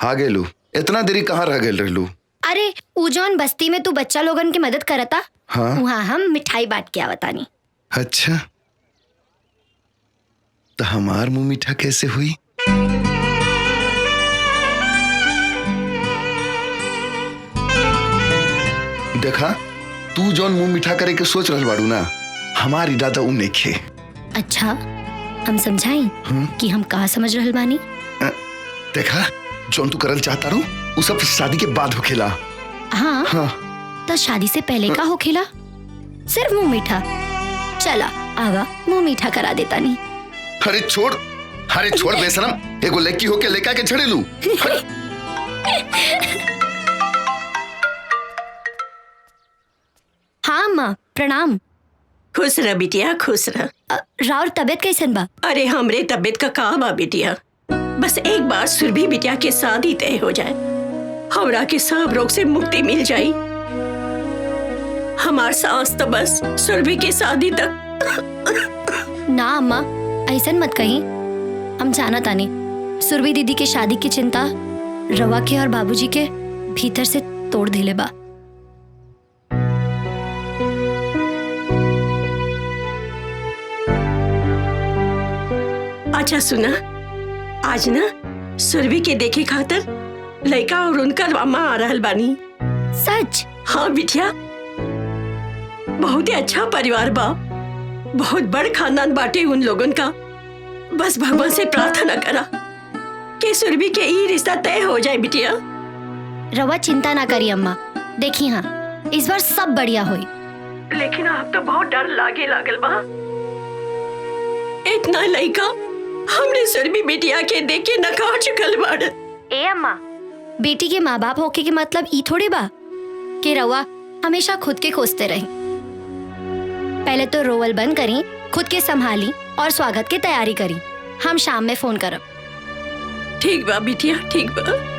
हाँ गेलू, इतना देरी कहाँ रह गेल रहलू? अरे ऊ जौन बस्ती में तू बच्चा लोगन की मदद करता, हाँ वहाँ हम मिठाई बांट के आवतानी। अच्छा, तो हमार मुंह मीठा कैसे हुई? देखा, तू जौन मुंह मीठा करे के सोच रहल बाड़ू ना, हमारी इरादा उ नइखे। अच्छा, हम समझाई कि हम कहा समझ रहल बानी? देखा, जौन तू करल चाहता रू, उ सब शादी के बाद होखेला। हाँ, हाँ। तो शादी से पहले का होखेला? सिर्फ मुंह मीठा। चला आवा, मुंह मीठा करा देता नहीं। अरे छोड़ बेशरम, एगो लड़की होके लेका के छड़ेलू। हाँ माँ, प्रणाम। खुश रह बिटिया, खुश रह। राउर तबियत कैसन बा? अरे हमरे तबियत का कहा बा बिटिया, बस एक बार सुरभि बिटिया के शादी तय हो जाए, हमरा के सब रोग से मुक्ति मिल जाई। हमार सांस तो बस सुरभि के शादी तक। ना अम्मा, ऐसन मत कही। हम जाना तानी, सुरभि दीदी के शादी की चिंता रवा के और बाबूजी के भीतर से तोड़ दिले बा। अच्छा सुना, आज ना सुरभि के देखे खातिर लड़का और उनकर अम्मा आ रहल बानी। सच? हाँ बिटिया, बहुत ही अच्छा परिवार बा, बहुत बड़ खानदान बाटे उन लोगन का। बस भगवान से प्रार्थना करा कि सुरभि के ई रिश्ता तय हो जाए बिटिया। रवा चिंता ना करी अम्मा, देखी हाँ इस बार सब बढ़िया हुई। लेकिन आप तो बहुत डर लागल बा। इतना लड़का हमने सुरभि बिटिया के देख के नकार चुकल बाड़। ए अम्मा, बेटी के माँ बाप होके के मतलब ई थोड़ी बा कि रवा हमेशा खुद के खोजते रही। पहले तो रोवल बंद करी, खुद के संभाली और स्वागत की तैयारी करी। हम शाम में फोन करब। ठीक बा बिटिया, ठीक बा।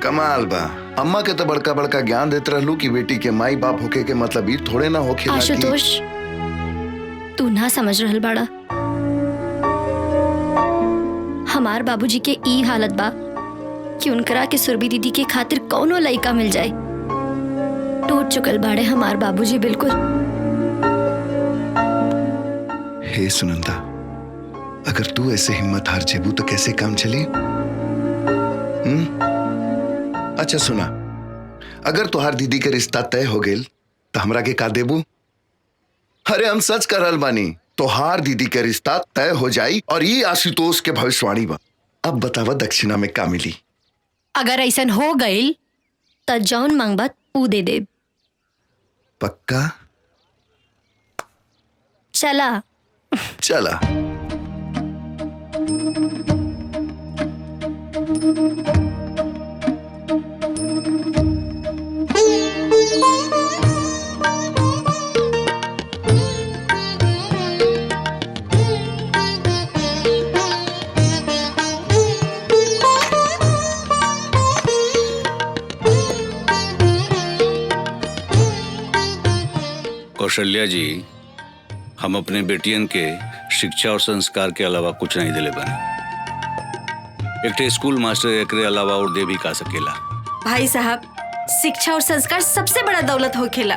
कमाल बा, अम्मा के तो बड़का बड़का ज्ञान देते रहलू कि बेटी के माई बाप होके के मतलब ई थोड़े ना होखे। आशुतोष, तू ना समझ रहल बाड़ा। हमार बाबूजी के ई हालत बा कि उनकरा के सुरभि दीदी के खातिर कौनो लड़का मिल जाए। टूट चुकल बाड़े हमार बाबूजी बिल्कुल। हे सुनंदा, अगर तू ऐसे हिम्मत हार जेबू तो कैसे काम चली? अच्छा सुना, अगर तुहार दीदी के रिश्ता तय हो गेल तो हमरा के का देबू? अरे हम सच कर रहल बानी, तुहार दीदी के रिश्ता तय हो जाई और ये आशुतोष के भविष्यवाणी बा। अब बतावा दक्षिणा में का मिली? अगर ऐसन हो गईल तो जौन मांगबा ऊ दे दे। पक्का? चला चला। कौशल्या जी, हम अपने बेटियन के शिक्षा और संस्कार के अलावा कुछ नहीं दिले बने। एक स्कूल मास्टर एकरे अलावा और दे भी का सकेला। भाई साहब, शिक्षा और संस्कार सबसे बड़ा दौलत होखेला।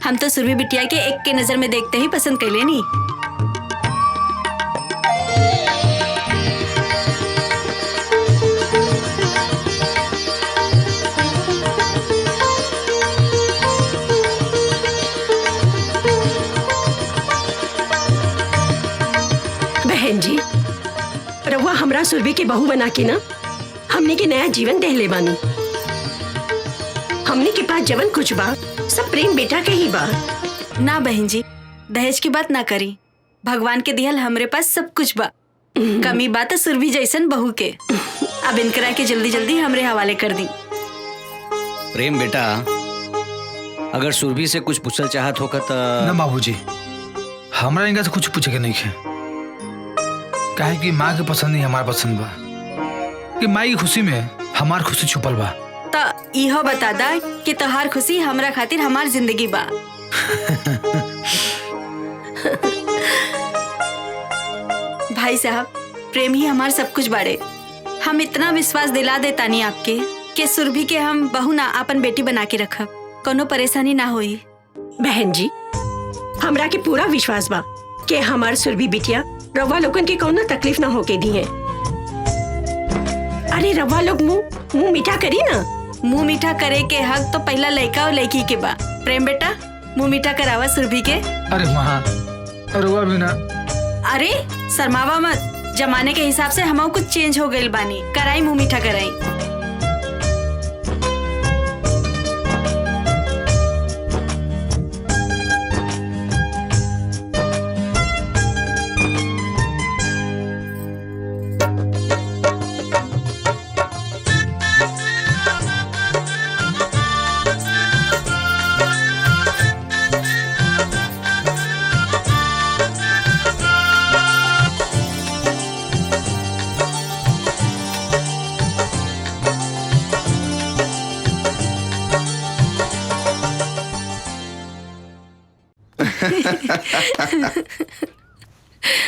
हम तो सुरभि बिटिया के एक के नजर में देखते ही पसंद कर लेनी। बहन जी, रहुआ हमरा सुरभि के बहू बना के ना हमने के नया जीवन देहले बानी। हमने के पास जवन कुछ बा सब प्रेम बेटा के ही बा। ना बहन जी, दहेज की बात ना करी। भगवान के दिहल हमरे पास सब कुछ बा। कमी बात है सुरभि जैसन बहू के। अब इनकरा के जल्दी जल्दी हमरे हवाले कर दी। प्रेम बेटा, अगर सुरभि से कुछ पूछल चाहत होगा तो ना बाबूजी, हमरा इनका से कुछ पूछे के नहीं है। काहे कि माँ के पसंद ही हमार पसंद बा, कि माँ की खुशी में हमार खुशी छुपल बा। तो इहो बता दा कि तोहार खुशी हमरा खातिर हमार जिंदगी बा। भाई साहब, प्रेम ही हमार सब कुछ बाड़े। हम इतना विश्वास दिला देता नहीं आपके कि सुरभि के हम बहू ना अपन बेटी बना के रखब, कोनो परेशानी ना होई। बहन जी, हमरा के पूरा विश्वास बा कि हमार सुरभि बिटिया रवा लोगन के कोनो तकलीफ ना होके दी है। अरे रवा लोग मुंह मीठा करी ना। मुंह मीठा करे के हक तो पहला लड़का और लड़की के बा। प्रेम बेटा, मुंह मीठा करावा सुरभि के। अरे माँ, रुआ भी ना। अरे शर्मावा मत, जमाने के हिसाब से हम कुछ चेंज हो गइल बानी। कराई मुंह मीठा कराई।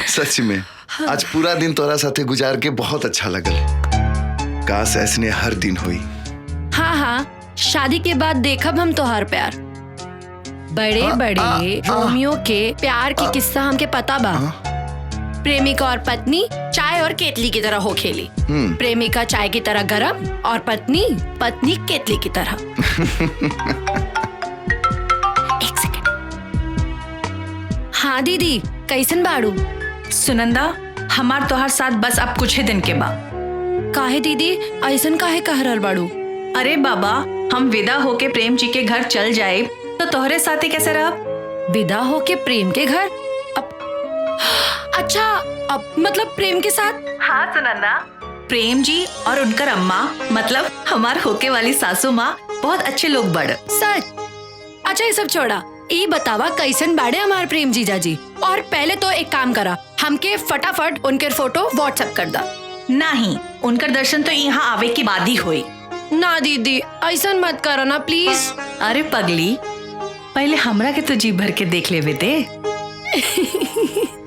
सच में आज पूरा दिन तोरा साथे गुजार के बहुत अच्छा लगल। काश ऐसने हर दिन हुई। हाँ हाँ, शादी के बाद देखब हम तोहार प्यार। बड़े बड़े रोमियो के प्यार की किस्सा हमके पता बा। प्रेमिका और पत्नी चाय और केतली की तरह हो खेली। प्रेमिका चाय की तरह गरम और पत्नी केतली की तरह। एक सेकंड। हाँ दीदी, कैसन बाड़ू? सुनंदा, हमार तोहार साथ बस अब कुछ ही दिन के बा। काहे दीदी ऐसन काहे कह रहल बाड़ू? अरे बाबा, हम विदा होके प्रेम जी के घर चल जाए तो तोहरे साथे कैसे रहब? विदा होके प्रेम के घर? अब अच्छा, अब मतलब प्रेम के साथ? हाँ सुनंदा, प्रेम जी और उनकर अम्मा मतलब हमार होके वाली सासू माँ बहुत अच्छे लोग बड़। सच? अच्छा ये सब छोड़ा, ये बतावा कैसन बाड़े हमारे प्रेम जीजा जी। और पहले तो एक काम करा, हमके फटाफट उनके फोटो व्हाट्सएप कर दा। नहीं, उनकर दर्शन तो यहाँ आवे के बाद ही हुई। ना दीदी ऐसा मत करो ना प्लीज। अरे पगली, पहले हमरा के तो जी भर के देख लेवे दे।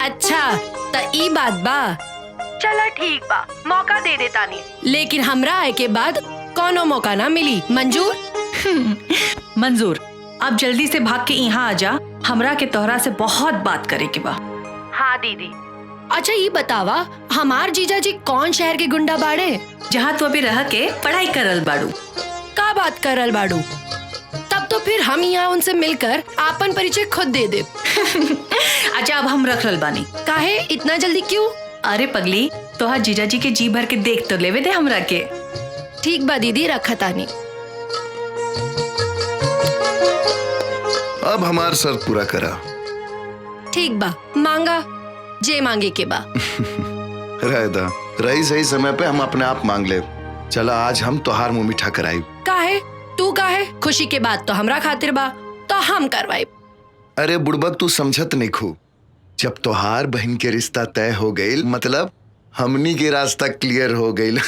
अच्छा तो ई बात बा। चला ठीक बा, मौका दे देता नहीं, लेकिन हमरा आए के बाद कोनो मौका ना मिली। मंजूर? मंजूर। अब जल्दी से भाग के यहाँ आ जा, हमरा के तोहरा से बहुत बात करे के बा। हाँ दीदी। अच्छा ये बतावा, हमार जीजा जी कौन शहर के गुंडा बाड़े? जहाँ तू अभी रह के पढ़ाई करल बाड़ू। का बात करल बाड़ू? तब तो फिर हम यहाँ उनसे मिलकर आपन परिचय खुद दे दे। अच्छा अब हम रख रल बानी। काहे इतना जल्दी क्यों? अरे पगली, तोहार जीजा जी के जी भर के देख तो लेवे दे हमरा के। ठीक बा दीदी, रखा तानी। अब हमार शर्त पूरा करा। ठीक बा, मांगा जे मांगे के बा। रहदा रही सही समय पे हम अपने आप मांग ले। चला आज हम तोहार मुंह मीठा कराई। काहे? तू काहे? खुशी के बात तो हमरा खातिर बा, तो हम करवाई। अरे बुड़बक, तू समझत नहीं खू। जब तोहार बहन के रिश्ता तय हो गई, मतलब हमनी के रास्ता क्लियर हो गई।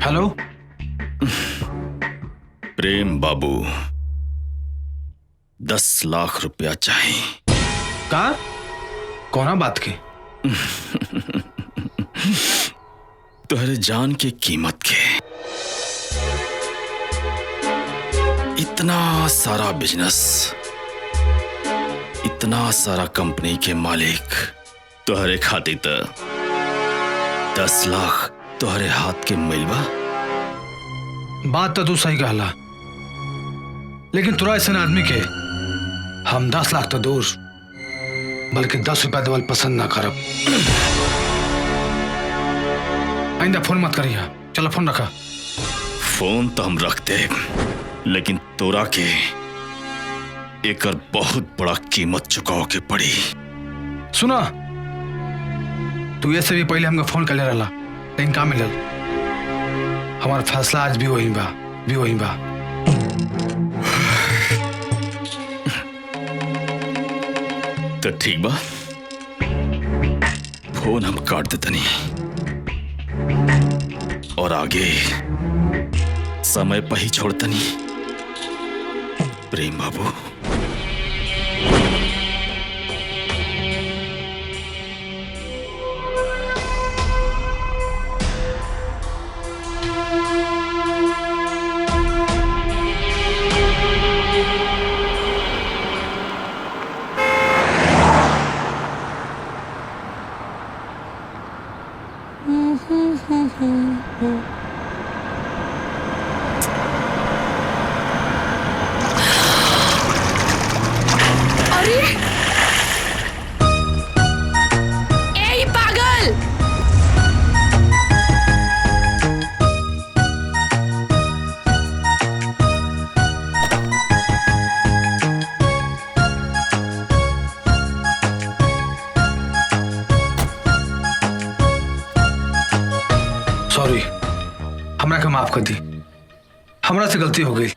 हेलो प्रेम बाबू, 10 लाख रुपया चाहिए। का? कौना बात की? तुम्हारे जान के कीमत के। इतना सारा बिजनेस, इतना सारा कंपनी के मालिक तुम्हारे खातिर तो 10 लाख तुम्हारे हाथ के मिलवा। बात तो तू सही कहला, लेकिन तुरा ऐसा आदमी के हम 10 लाख तो दूर, बल्कि 10 रुपया देवल पसंद ना करब। आइंदा फोन मत करिया। चलो फोन रखा। फोन तो हम रखते, लेकिन तोरा के एक बहुत बड़ा कीमत चुकाओ के पड़ी। सुना, तू ये से भी पहले हमके फोन कर ले रहा, लेकिन का मिलल? हमारा फैसला आज भी वही बा। तो ठीक बा, फोन हम काट देते नहीं और आगे समय पर ही छोड़ते नहीं। प्रेम बाबू, सॉरी, हमरा के माफ कर दी, हमरा से गलती हो गई।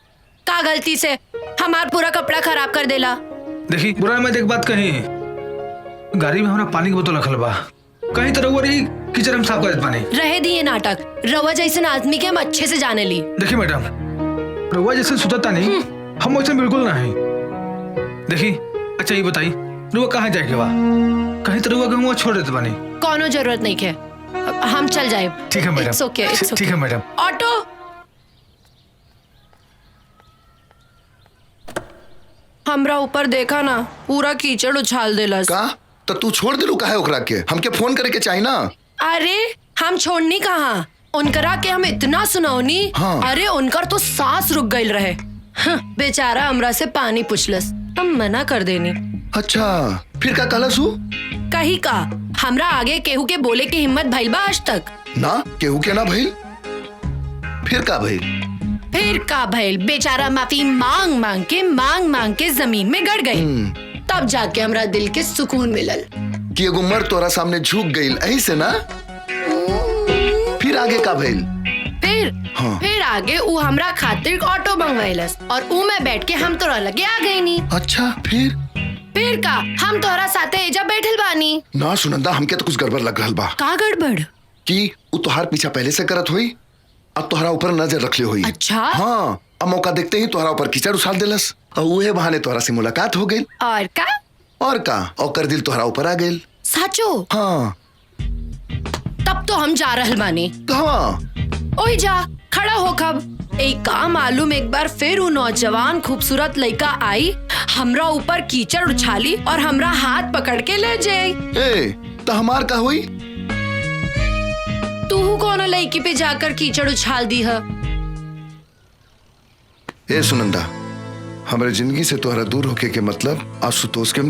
का गलती से हमार पूरा कपड़ा खराब कर देला? देखी बुरा मैं एक बात कही, गाड़ी में हमरा पानी की बोतल रखल बा, कहीं तो रउआ रही किचन में साफ कर देत पानी। रहे दिए नाटक, रवा जैसे आदमी के हम अच्छे से जाने ली। देखी मैडम, रउआ जैसे सुतता नहीं, हम वैसे बिल्कुल नहीं। देखी अच्छा ये बताई, रउआ कहाँ जाए के बा? कहीं तो रउआ के छोड़ देते पानी। कोनो जरूरत नहीं है, हम चल जाए। ठीक है madam, It's okay, it's okay. ठीक है मैडम। ऑटो, हमरा ऊपर देखा ना, पूरा कीचड़ उछाल देलस। का तो तू छोड़ दिलू काहे ओकरा के? हमके फोन करे के चाही ना। अरे हम छोड़नी कहाँ, उनकरा के हम इतना सुनौनी। हाँ। अरे उनकर तो सांस रुक गई रहे। बेचारा हमरा से पानी पुछलस, हम मना कर देनी। अच्छा फिर का कहलस हु? कही का हमरा आगे केहू के बोले की हिम्मत भइल बा आज तक? ना केहू के ना भइल। फिर का भइल? फिर का भइल, बेचारा माफी मांग मांग के जमीन में गड़ गई। तब जाके हमरा दिल के सुकून मिलल कि एगो मर्द तोरा सामने झुक गईल, ऐही से ना? फिर आगे का भइल? फिर आगे उ हमरा खातिर ऑटो मंगवाइलस और उ में बैठ के हम तोरा लगे आ गई नी। अच्छा फिर का हम तोरा साथे एजा बैठल बानी। ना सुनंदा, हमके तो कुछ गड़बड़ लग रहल बा। का गड़बड़? कि उ तोहार पीछा पहले से करत हुई, अब तोहरा ऊपर नजर रखले हुई। अच्छा? हाँ, अब मौका देखते ही तोहरा ऊपर कीचड़ उछाल देलस और उहे बहाने तोहरा से मुलाकात हो गई। और का और दिल तोहरा ऊपर आ गई। साचो? हाँ। तब तो हम जा रहल बानी। कहाँ? ओही जा खड़ा हो कब। एक काम मालूम, एक बार फिर वो नौजवान खूबसूरत लड़का आई, हमरा ऊपर कीचड़ उछाली और हमरा हाथ पकड़ के ले जाई। तो हमार का हुई? तू कौन लड़की पे जाकर कीचड़ उछाल दी है? ए सुनंदा, हमारे जिंदगी से तोहरा दूर होके के मतलब आशुतोष के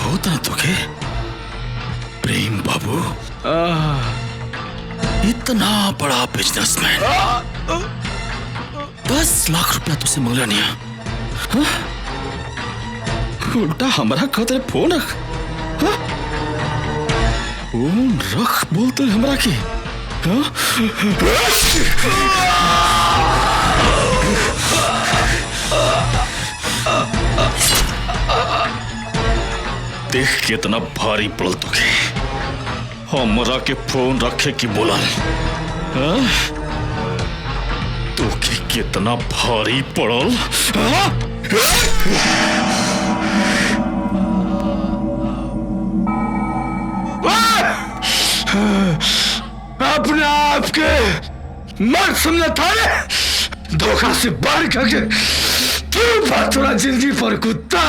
होता ना तुके प्रेम बाबू, इतना बड़ा बिजनेसमैन 10 लाख रुपया तुझसे मांगला नहीं है, हाँ? उल्टा हमारा खातिर फोन रख, हाँ? फोन रख बोलते हमरा की, हाँ? देख कितना भारी पड़ल तुके हमरा के फोन रखे की बोला, हाँ? तुके कितना भारी पड़ल, हाँ? अपने आप के मर्द समझा था रे, धोखा से बाहर करके तू बात थोड़ा जिंदगी पर कुत्ता।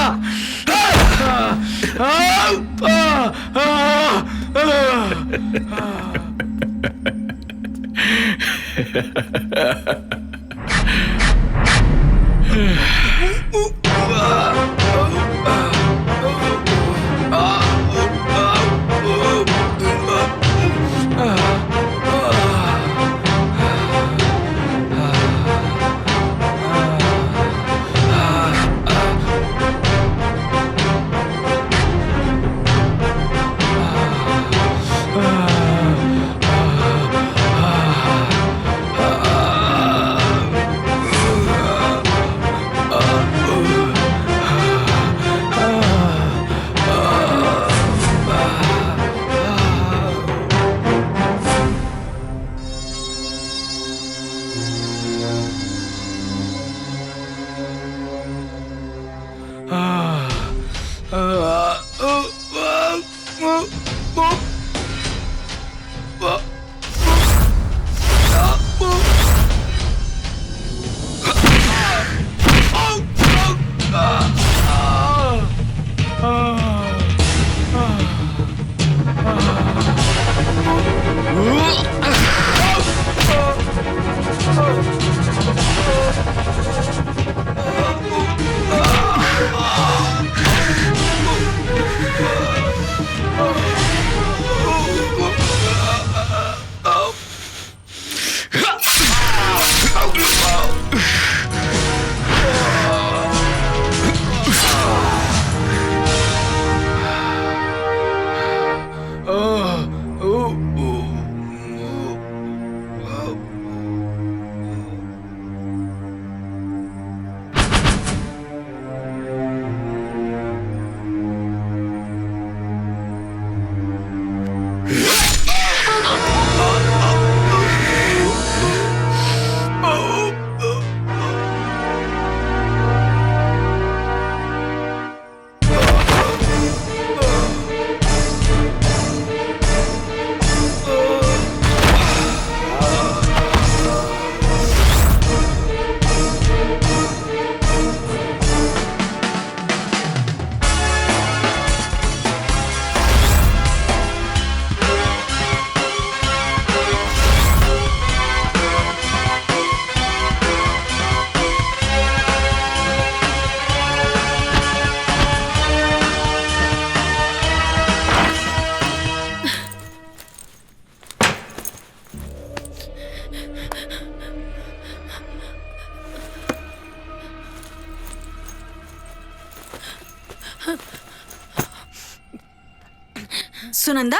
सुनंदा,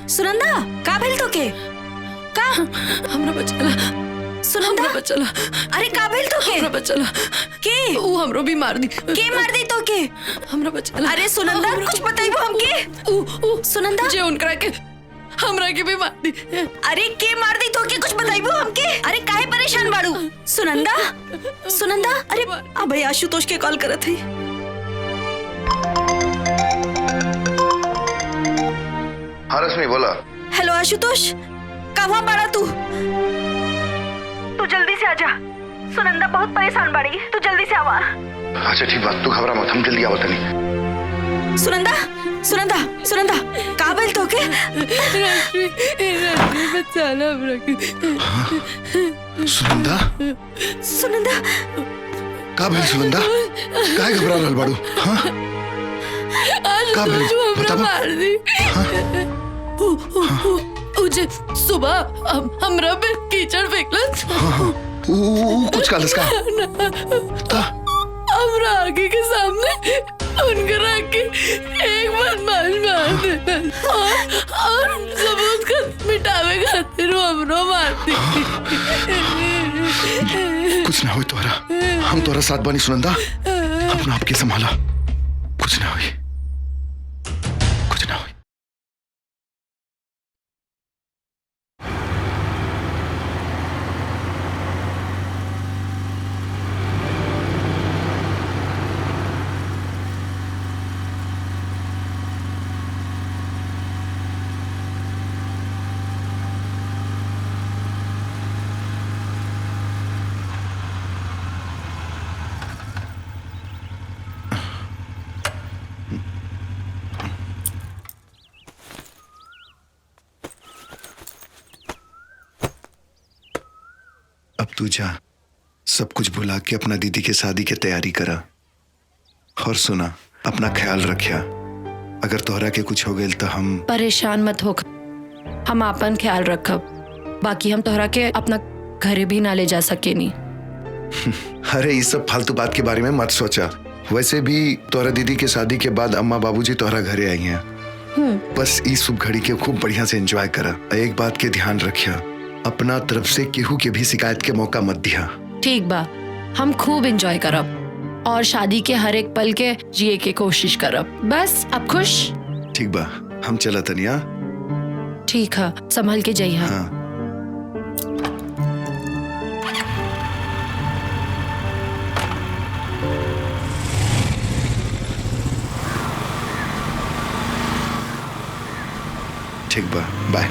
सुनंदा, का भेल तो के? का हमरा बचला, सुनंदा, हमरा बचला, अरे का भेल तो के? हमरा बचला, के ऊ हमरो भी मार दी, के मार दी तो के? हमरा बचला। अरे सुनंदा, कुछ बताइबो हमके? ऊ सुनंदा, जे उनकरा के हमरा के भी मार दी। अरे के मार दी तो के? कुछ बताइबो हमके? अरे काहे परेशान बाड़ू? सुनंदा, सुनंदा, अरे अबे आशुतोष के कॉल करत है। हाँ रश्मि बोला। हेलो आशुतोष, कहाँ बाड़ा तू? तू जल्दी से आजा, सुनंदा बहुत परेशान बाड़ी, तू जल्दी से आवा। अच्छा ठीक बात, तू घबरा मत, हम जल्दी आवत नहीं। सुनंदा, सुनंदा, सुनंदा, का भेल तो के? रश्मि बचाना हमरा के। सुनंदा, सुनंदा, का भेल सुनंदा? काहे घबरा रहल बाड़ू? हाँ? आज का भेल? बतावा। मार दी मुझे सुबह हमरा पे कीचड़ फेंकलस। कुछ कालस का हमरा आगे के सामने उनकर आके एक बदमाश मार दे और सबूत का मिटावे खातिर हमरो मार दी। कुछ ना हो तोरा, हम तोरा साथ बानी सुनंदा, अपना आपके संभाला, कुछ ना हुई, कुछ ना हुई। अब तू जा, सब कुछ भुला के अपना दीदी के शादी की तैयारी करा। और सुना, अपना ख्याल रखिया, अगर तोहरा के कुछ हो गए तो हम। परेशान मत हो, हम अपन ख्याल रखब। बाकी हम तोहरा के अपना घरे भी ना ले जा सके नी। अरे इस सब फालतू बात के बारे में मत सोचा। वैसे भी तोहरा दीदी के शादी के बाद अम्मा बाबूजी तोहरा घरे आई हैं। बस इस शुभ घड़ी के खूब बढ़िया से एंजॉय करा। एक बात के ध्यान रखिया, अपना तरफ से केहू के भी शिकायत के मौका मत दिया। ठीक बा, हम खूब एंजॉय करब और शादी के हर एक पल के जिए के कोशिश करब। बस अब खुश। ठीक बा, हम चला तनिया। ठीक है, संभल के जाइए। हाँ। ठीक बा, बाय।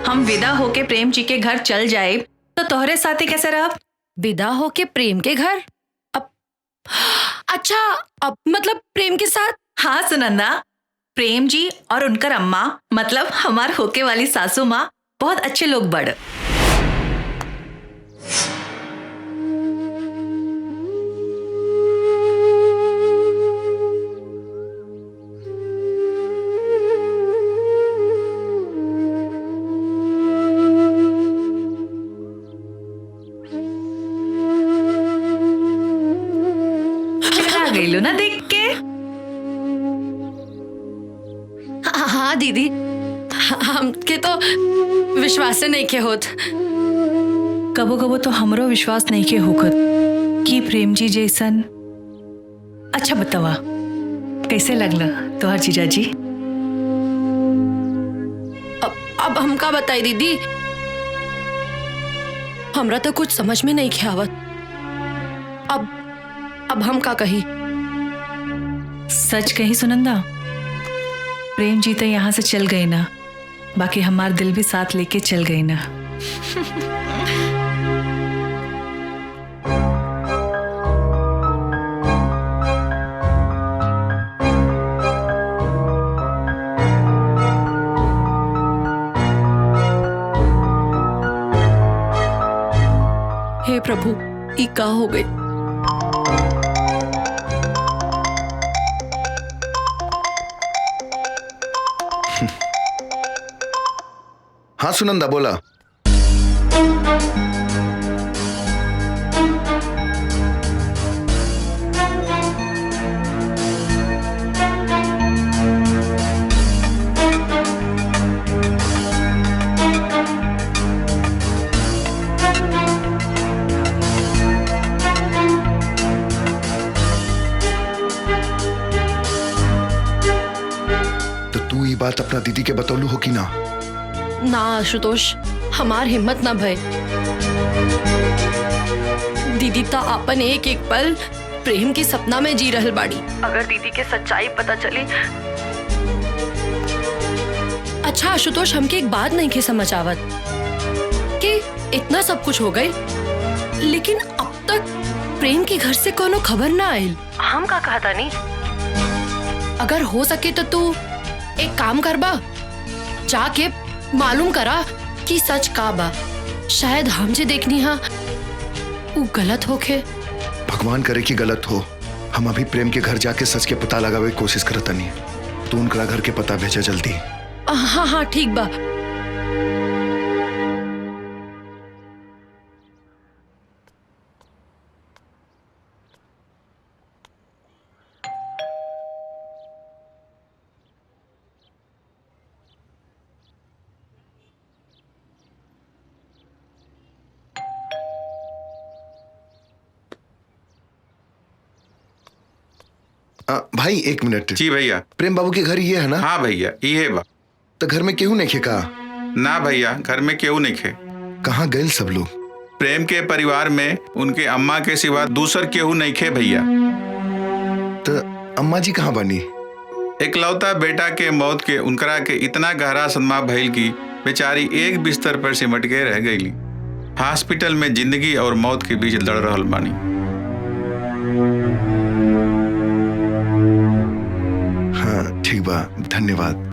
हम विदा होके प्रेम जी के घर चल जाए तो तोहरे साथे कैसे रह? विदा होके प्रेम के घर? अब अच्छा, अब मतलब प्रेम के साथ? हाँ सुनंदा, प्रेम जी और उनकर अम्मा मतलब हमार होके वाली सासू माँ बहुत अच्छे लोग बड़। गईलो ना देख के? हाँ दीदी, हमके तो विश्वास नहीं के होत। कबो कबो तो हमरो विश्वास नहीं के होकर कि प्रेम जी जैसन। अच्छा बतावा, कैसे लगला तोहर जीजा जी? अब हम का बताई दीदी, हमरा तो कुछ समझ में नहीं के आवत। अब हम का कही? सच कही सुनंदा, प्रेम जी तो यहाँ से चल गए ना, बाकी हमार दिल भी साथ लेके चल गए ना। हे प्रभु, ई का हो गई? हाँ सुनंदा बोला। तो तू ये बात अपना दीदी के बतौलू हो कि ना? ना आशुतोष, हमार हिम्मत ना भय। दीदी तो अपन एक एक पल प्रेम के सपना में जी रहल बाड़ी। अगर दीदी के सच्चाई पता चली। अच्छा आशुतोष, हमके एक बात नहीं के समझ आवत कि इतना सब कुछ हो गई, लेकिन अब तक प्रेम के घर से कोनो खबर ना आयल। हम का कहता नहीं, अगर हो सके तो तू एक काम करबा, जाके मालूम करा कि सच का बा। शायद हम जे देखनी हा वो गलत होके। भगवान करे कि गलत हो। हम अभी प्रेम के घर जाके सच के पता लगावे की कोशिश करता नहीं। तू उनका घर के पता भेजा जल्दी। हाँ हाँ ठीक बा। भाई एक मिनट। जी भैया। प्रेम बाबू के घर ये है ना? हाँ भैया ये बा। तो घर में केहू नहीं खे का? ना भैया, घर में केहू नहीं खे। कहाँ गए सब लोग? प्रेम के परिवार में उनके अम्मा के सिवा दूसर केहू नहीं खे भैया। तो अम्मा जी कहाँ बनी? इकलौता बेटा के मौत के उनकरा के इतना गहरा सदमा भइल की बेचारी एक बिस्तर पर सिमट के रह गईली। हॉस्पिटल में जिंदगी और मौत के बीच लड़ रहल बानी। हाँ ठीक बा, धन्यवाद।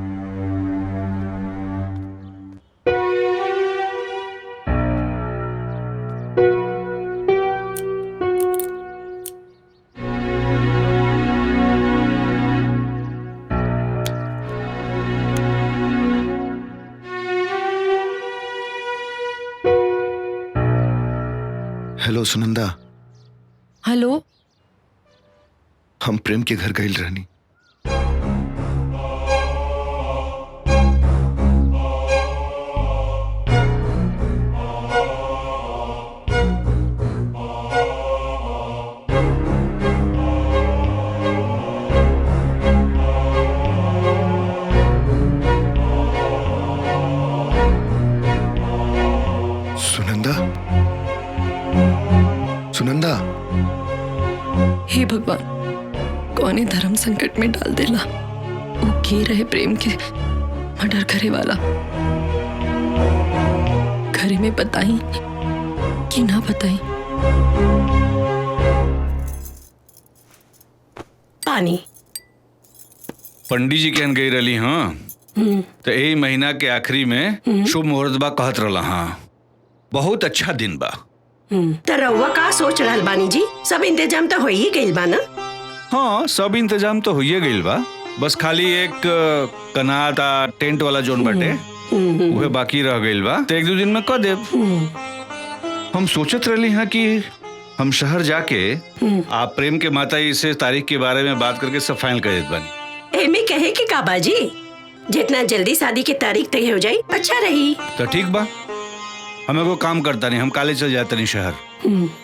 हेलो सुनंदा। हेलो। हम प्रेम के घर गए रहनी। सुनंदा। हे भगवान, कौने धर्म संकट में डाल देला। वो के रहे प्रेम के मर्डर करे वाला। घरे में बताई कि ना बताई? पानी। पंडित जी कहन गई रही। हाँ तो यही महीना के आखिरी में शुभ मुहूर्त बा कहत रहा। हाँ बहुत अच्छा दिन बा। तो रउआ का सोच रहल बानी जी? सब इंतजाम तो हो ही गइल बा ना? हाँ सब इंतजाम तो होइए गइल बा, बस खाली एक कनाता टेंट वाला जोन बाटे उहे बाकी रह गइल बा। तो एक दो दिन में कर देब। हम सोचत रही हैं कि हम शहर जाके आप प्रेम के माता जी से तारीख के बारे में बात करके सब फाइनल कर देत बानी। एमे कहे कि का बाजी, जितना जल्दी शादी की तारीख तय हो जाए अच्छा रही। तो ठीक बा, हमें को काम करता नहीं, हम काले चल जाते नहीं शहर।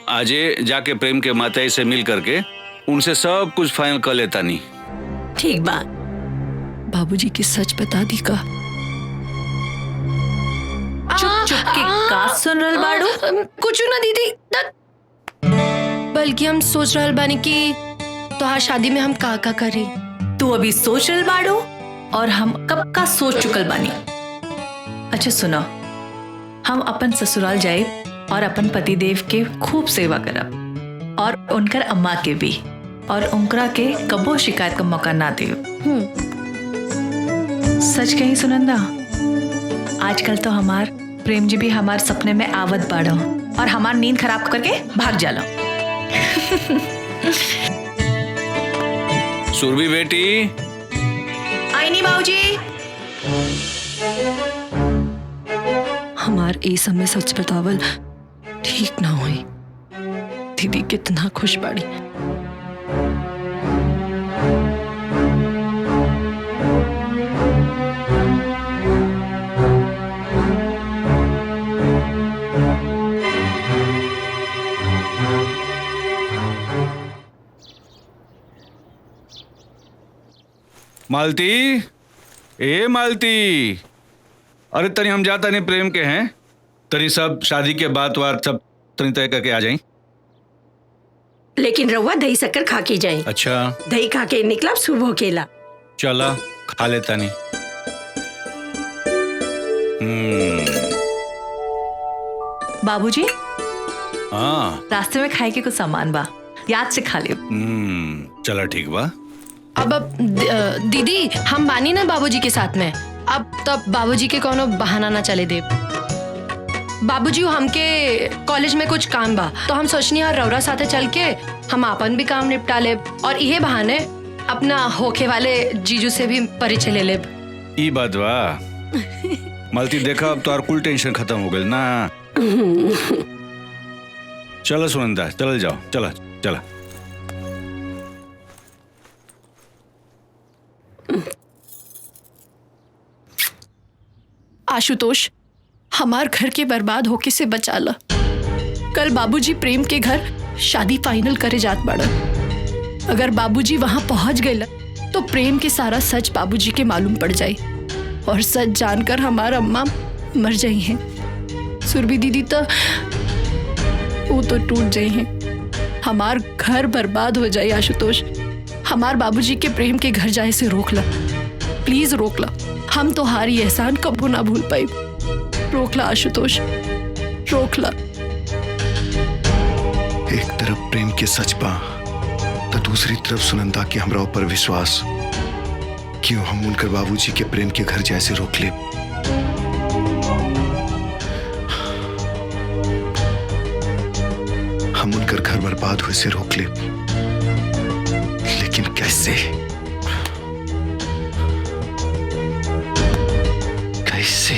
आजे जाके प्रेम के माता जी से मिल करके उनसे सब कुछ फाइनल कर लेता नहीं। ठीक बा। बाबूजी की सच बता दी का? चुप चुप के का सुन रहल बाड़ू? कुछ ना दीदी, बल्कि हम सोच रहल बानी कि तोहार शादी में हम का करी। तू अभी सोच रहल बाड़ू और हम कब का सोच चुकल बानी। अच्छा सुनो, हम अपन ससुराल जाए और अपन पतिदेव के खूब सेवा करब और उनकर अम्मा के भी, और उनकरा के कबो शिकायत का मौका ना दे। सच कही सुनंदा, आजकल तो हमार प्रेम जी भी हमार सपने में आवत बाड़ो और हमार नींद खराब करके भाग जाला। सुरभि बेटी, आई नहीं बाबूजी। हमार ए समय सच बतावल ठीक ना हुई। दीदी कितना खुश बाड़ी। मालती, ए मालती, अरे तनी हम जाता नहीं प्रेम के हैं, तनी सब शादी के बात वात सब तनी तय करके आ जाई। लेकिन रउआ दही शक्कर खा के जाए। अच्छा दही खा के निकला शुभ होकेला। चला खा लेता नहीं। बाबूजी, हाँ रास्ते में खाए के कुछ सामान बा, याद से खा लियो। चला ठीक बा। अब दीदी हम बानी ना बाबूजी के साथ में, अब तब बाबूजी के कोनो बहाना ना चले दे। बाबूजी हमके कॉलेज में कुछ काम बा, तो हम सोचनी है रौरा साथे चल के हम अपन भी काम निपटा ले और इहे बहाने अपना होके वाले जीजू से भी परिचय ले ले। ई बात बा। मालती देखा, अब तो और कुल टेंशन खत्म हो गई ना। चलो सुनंदा, चल जाओ, चला चला। आशुतोष, हमार घर के बर्बाद होके से बचा ला। कल बाबूजी प्रेम के घर शादी फाइनल करे जात बाड़न। अगर बाबूजी वहां पहुंच गए तो प्रेम के सारा सच बाबूजी के मालूम पड़ जाए और सच जानकर हमारा अम्मा मर जाई हैं। सुरभि दीदी तो वो तो टूट जाई हैं। हमार घर बर्बाद हो जाए। आशुतोष, हमार बाबूजी के प्रेम के घर जाए से रोक ला, प्लीज रोक ला। हम तो हारी एहसान कबू ना भूल पाई। रोक ला आशुतोष, रोक ला। एक तरफ प्रेम के सच बा तो दूसरी तरफ सुनंदा के हमरा ऊपर विश्वास। क्यों हम उनकर बाबूजी के प्रेम के घर जैसे रोक ले? हम उनकर घर बर्बाद हुए से रोक ले, लेकिन कैसे? कैसे?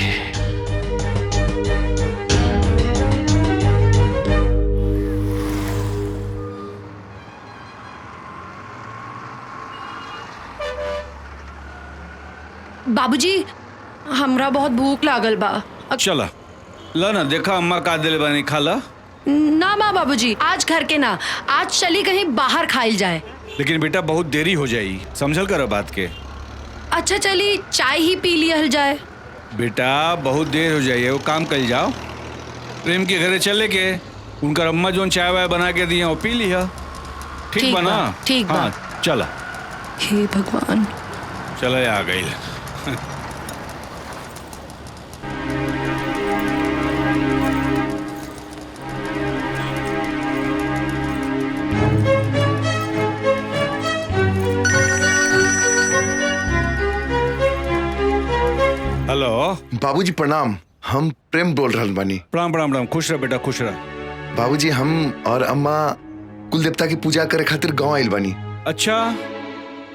बाबूजी, हमरा बहुत भूख लागल बा। चला ला ना, देखा अम्मा का दिल बनी, खा ला। ना माँ बाबूजी, आज घर के ना, आज चली कहीं बाहर खाइल जाए। लेकिन बेटा बहुत देरी हो जाई, समझल कर बात के। अच्छा चली चाय ही पी लियल जाए। बेटा बहुत देर हो जाइए, वो काम कर जाओ। प्रेम के घरे चले के उनका अम्मा जो चाय वाय बना के दिया वो पी लिया। ठीक बा ना? ठीक बा। हाँ चला। हे भगवान, चला आ गई। हेलो बाबूजी प्रणाम, हम प्रेम बोल रहल बानी। प्रणाम प्रणाम प्रणाम, खुश रह बेटा, खुश रह। बाबूजी हम और अम्मा कुल देवता की पूजा करे खातिर गांव आइल बानी। अच्छा,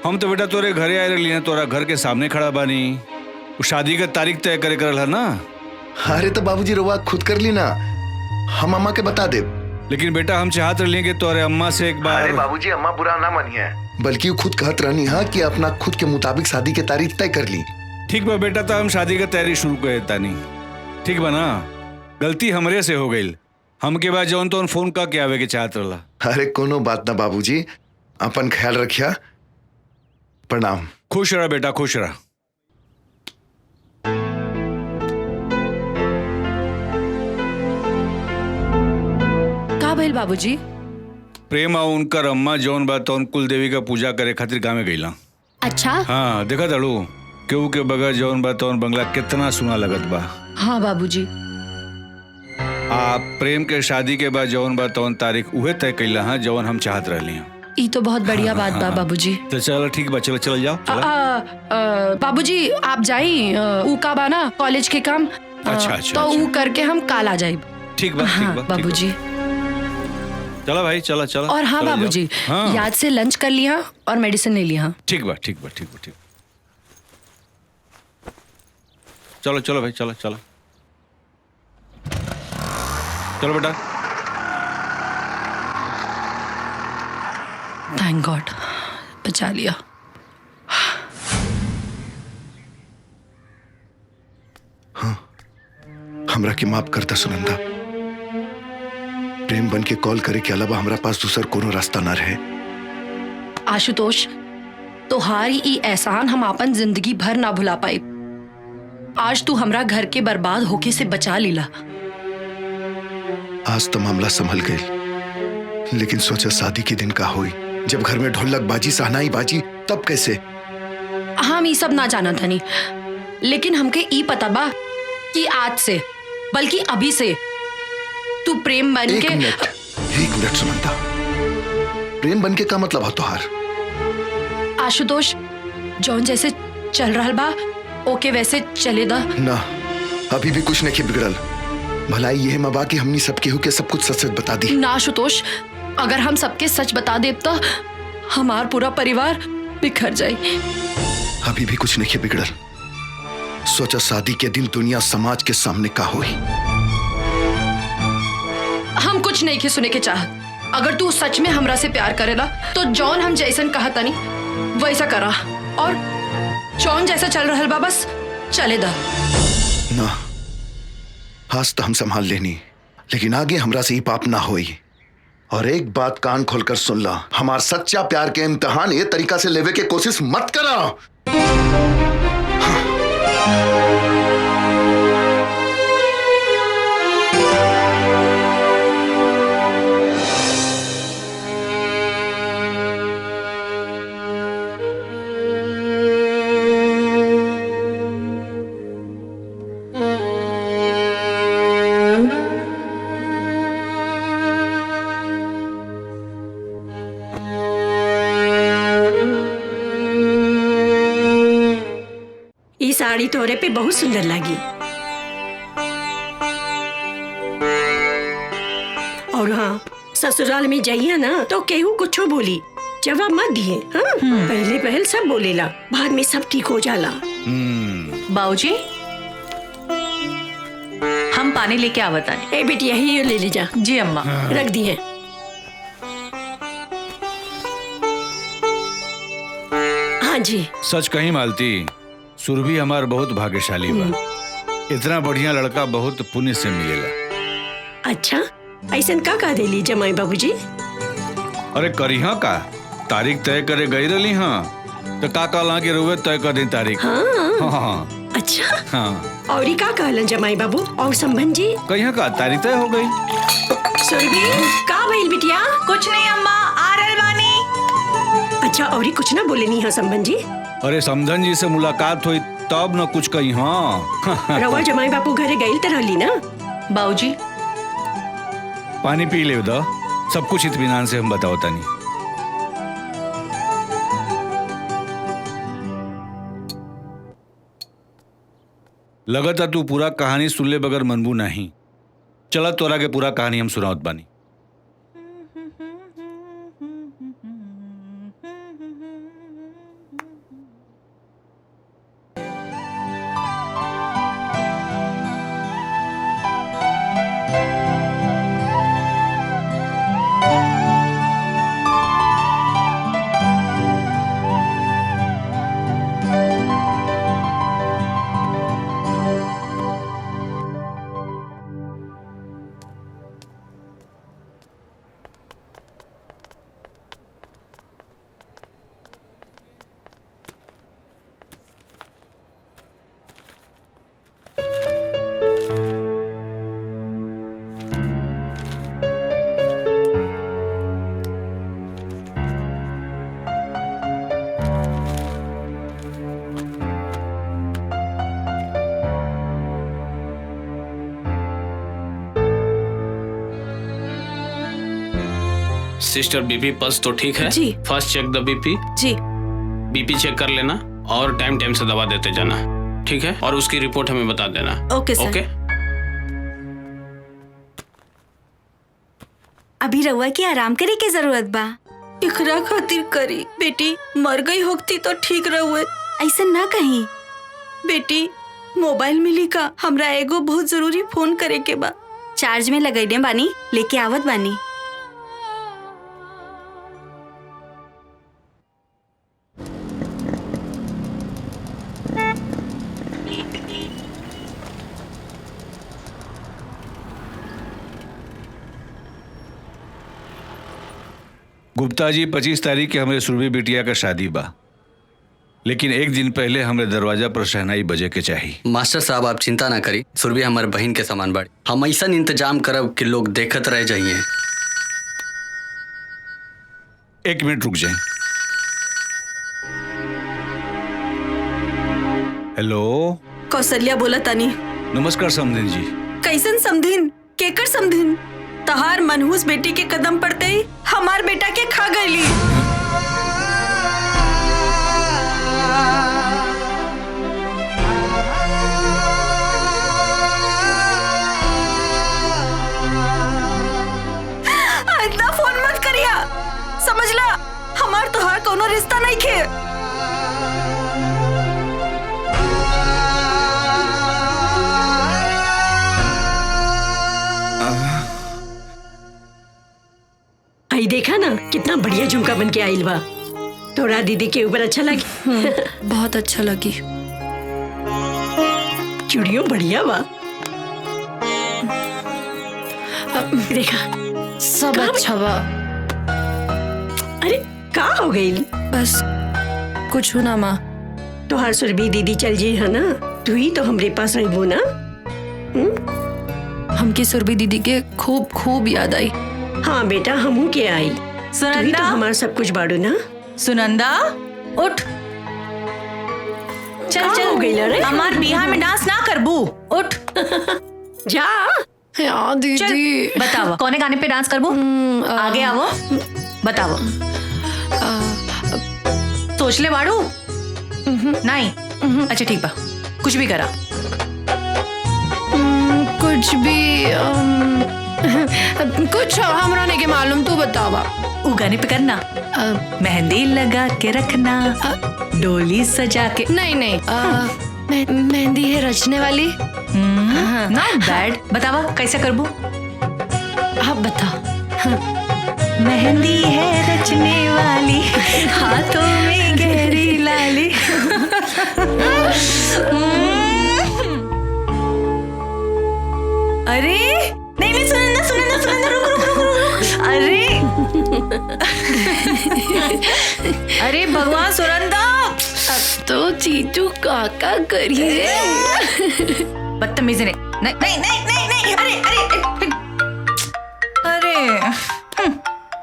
हम तो बेटा तोरे घरे आए रही, तोरा घर के सामने खड़ा बानी। वो शादी का तारीख तय करे करल है ना? अरे तो बाबूजी रवा खुद कर ली ना, हम अम्मा के बता दे। लेकिन बेटा हम चाहत रही कि तोरे अम्मा से एक बार। अरे बाबूजी अम्मा बुरा ना मानिए, बल्कि वो खुद कहत रहनी है कि अपना खुद के मुताबिक शादी की तारीख तय कर ली। ठीक बा बेटा, तो हम शादी का तैयारी शुरू कर देता नहीं। ठीक बा ना? गलती हमरे से हो गई, हमके बाद जौन तो फोन का के आवे के चाहत रहा। अरे कोनो बात ना बाबूजी, अपन ख्याल रखिया। प्रणाम। खुश रहा बेटा, खुश रहा। का भइल बाबूजी? प्रेम और उनकर अम्मा जौन बा तौन कुल देवी का पूजा करे खातिर गाँव में गईला। अच्छा? हाँ देखा दड़ू, केहू के बगैर जौन बा तौन बंगला कितना सुना लगत बा। हाँ बाबूजी, आप प्रेम के शादी के बाद जौन बा तौन तारीख उहे तय कैला हाँ जौन हम चाहत रहली हाँ। ई तो बहुत बढ़िया बात बा बाबूजी। तो चलो ठीक बा, चलो चल जाओ चलो। बाबूजी आप जाई ऊ का बा ना कॉलेज के काम। अच्छा, तो ऊ करके हम काल आ जाए। ठीक बा, ठीक बा बाबूजी। चलो भाई, चलो चलो। और हाँ चलो जाओ। बाबूजी, हाँ। याद से लंच कर लिया और मेडिसिन ले लिया। ठीक बा, ठीक बा, ठीक बा, ठीक। चलो चलो भाई, चलो चलो चलो बेटा। थैंक गॉड बचा लिया। हमरा के माफ करता सुनंदा। प्रेम बन के कॉल करे के अलावा हमरा पास दूसर कोनो रास्ता ना रहे। आशुतोष, तोहारी ई एहसान हम अपन जिंदगी भर ना भुला पाए। आज तू हमरा घर के बर्बाद होके से बचा लीला। आज तो मामला संभल गई, लेकिन सोचा शादी के दिन का हुई, जब घर में ढोलक बाजी सहनाई बाजी, तब कैसे? हम ई सब ना जाना था नहीं, लेकिन हमके ई पता बा कि आज से बल्कि अभी से तू प्रेम बन के। एक मिनट सुनंदा, प्रेम बन के का मतलब है तोहार? आशुतोष, जौन जैसे चल रहा बा ओके वैसे चले दा ना। अभी भी कुछ नहीं बिगड़ल। भलाई ये मबा कि हमनी सब केहू के सब कुछ सच सच बता दी। ना आशुतोष, अगर हम सबके सच बता दे तो हमार पूरा परिवार बिखर जाए। अभी भी कुछ नहीं बिगड़ल। सोचा शादी के दिन दुनिया समाज के सामने का हुई। हम कुछ नहीं के सुने के चाहत। अगर तू सच में हमरा से प्यार करेला तो जॉन हम जैसन कहा तनी वैसा करा, और जॉन जैसा चल रहा बा बस चले दा। ना, आज तो हम संभाल लेनी, लेकिन आगे हमरा से ही पाप ना होई। और एक बात कान खोलकर सुन ला, हमार सच्चा प्यार के इम्तिहान ये तरीका से लेवे के कोशिश मत करा। ये साड़ी तोरे पे बहुत सुंदर लगी। और हाँ, ससुराल में जाइए ना तो केहू कुछो बोली जवाब मत दिए। हाँ? पहले पहल सब बोलेला, बाद में सब ठीक हो जाला। बाबूजी, हम पानी लेके आवत आनी। ए बेटी यही ले ले जा। जी अम्मा। रख दिए। हाँ जी। सच कहीं मालती, सुरभि हमार बहुत भाग्यशाली बा। इतना बढ़िया लड़का बहुत पुण्य से मिलेला। अच्छा, ऐसा का कह देली जमाई बाबूजी? अरे करिहा का, तारीख तय करे गई रही हाँ, तो का कहला के रोवे तय कर दी तारीख। हाँ। हाँ। अच्छा। हाँ। और ही का कहलन जमाई बाबू और संबंध जी? कहिया का तारीख तय हो गई। सुरभि, का भइल बिटिया? कुछ नहीं अम्मा, आ रहल बानी। अच्छा, और ही कुछ ना बोले नहीं है संबंध जी? अरे समधन जी से मुलाकात हुई तब न कुछ कही हाँ। रवा जमाई बापू घरे गई तो रहली ना? बाबूजी, पानी पी ले दो, सब कुछ इत्मीनान से हम बताओ तानी। लगता तू पूरा कहानी सुन ले बगैर मनबू नहीं। चला तोरा के पूरा कहानी हम सुनावत बानी। सिस्टर बीपी पल्स तो ठीक है? जी। फर्स्ट चेक द बीपी। जी। बीपी चेक कर लेना और टाइम टाइम से दवा देते जाना, ठीक है? और उसकी रिपोर्ट हमें बता देना। ओके सर। ओके। अभी रउआ की आराम करे के जरूरत बा। इकरा खातिर करी। बेटी मर गई होती तो ठीक रहुए। ऐसा ना कहीं। बेटी मोबाइल मिली का, हमरा एगो बहुत जरूरी फोन करे के बा। चार्ज में लगैले बानी, लेके आवत बानी। गुप्ता जी 25 तारीख के हमरे सुरभि बिटिया का शादी बा, लेकिन एक दिन पहले हमरे दरवाजा पर शहनाई बजे के चाहिए। मास्टर साहब आप चिंता ना करी, सुरभि हमारे बहन के समान बाड़ी। हम ऐसा इंतजाम करब कि लोग देखत रह जाइए। 1 मिनट रुक जाए। हेलो, कौशल्या बोला तानी। नमस्कार समधिन जी। कैसन समधिन? केकर समधिन? तहार मनहूस बेटी के कदम पड़ते ही हमार बेटा के खा गईली। इतना फोन मत करिया, समझला? हमार तोहार कोनो रिश्ता नहीं खे। आई देखा ना कितना बढ़िया झुमका बन के आइल बा। तोरा दीदी के ऊपर अच्छा लगी? बहुत अच्छा लगी। चूड़ियों बढ़िया बा। देखा सब अच्छा बा। अरे का हो गई? बस कुछ ना माँ। तोहार सुरभि दीदी चल जी है ना, तू ही तो हमरे पास रहबो ना। हमकी सुरभि दीदी के खूब खूब याद आई। हाँ बेटा, हमू के आई। तू ही तो हमारा सब कुछ बाड़ू ना। सुनंदा उठ। चल का चल हो गइल रे? हमार बिहार में डांस ना करबू। उठ जा। यार दीदी चल बताओ कौने गाने पे डांस करबू? आगे आवो, बताओ। सोच ले बाड़ू? नहीं। अच्छा ठीक बा, कुछ भी करा। कुछ भी कुछ हमरा नहीं के मालूम, तू बतावा। वो गाने पे करना। मेहंदी लगा के रखना, डोली सजा के। नहीं नहीं, मेहंदी है रचने वाली। Not bad. बतावा कैसे करबू? आप बता। मेहंदी है रचने वाली, हाथों में गहरी लाली। अरे नहीं नहीं, सुनंदा सुनंदा सुनंदा, रुक रुक रुक रुक। अरे अरे भगवान सुनंदा, अब तो चीचू काका करिए। बदतमीजी नहीं नहीं नहीं नहीं नहीं। अरे अरे अरे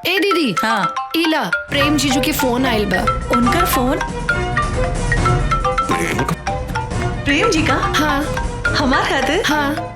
ए दीदी। हाँ इला प्रेम जीजू के फोन आइल बा। उनका फोन? प्रेम जी का? हाँ हमार खातिर? हाँ।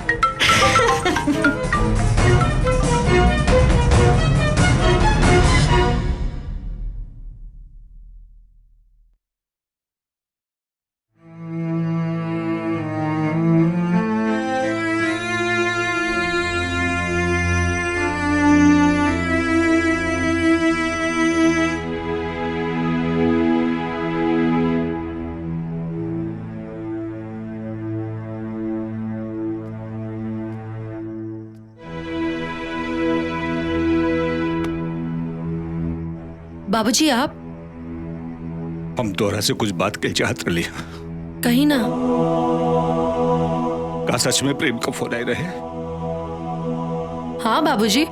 बाबूजी आप? हम तोरा से कुछ बात कह चाहत रही। कहीं ना। का सच में प्रेम का फोन आए रहे? हाँ बाबूजी,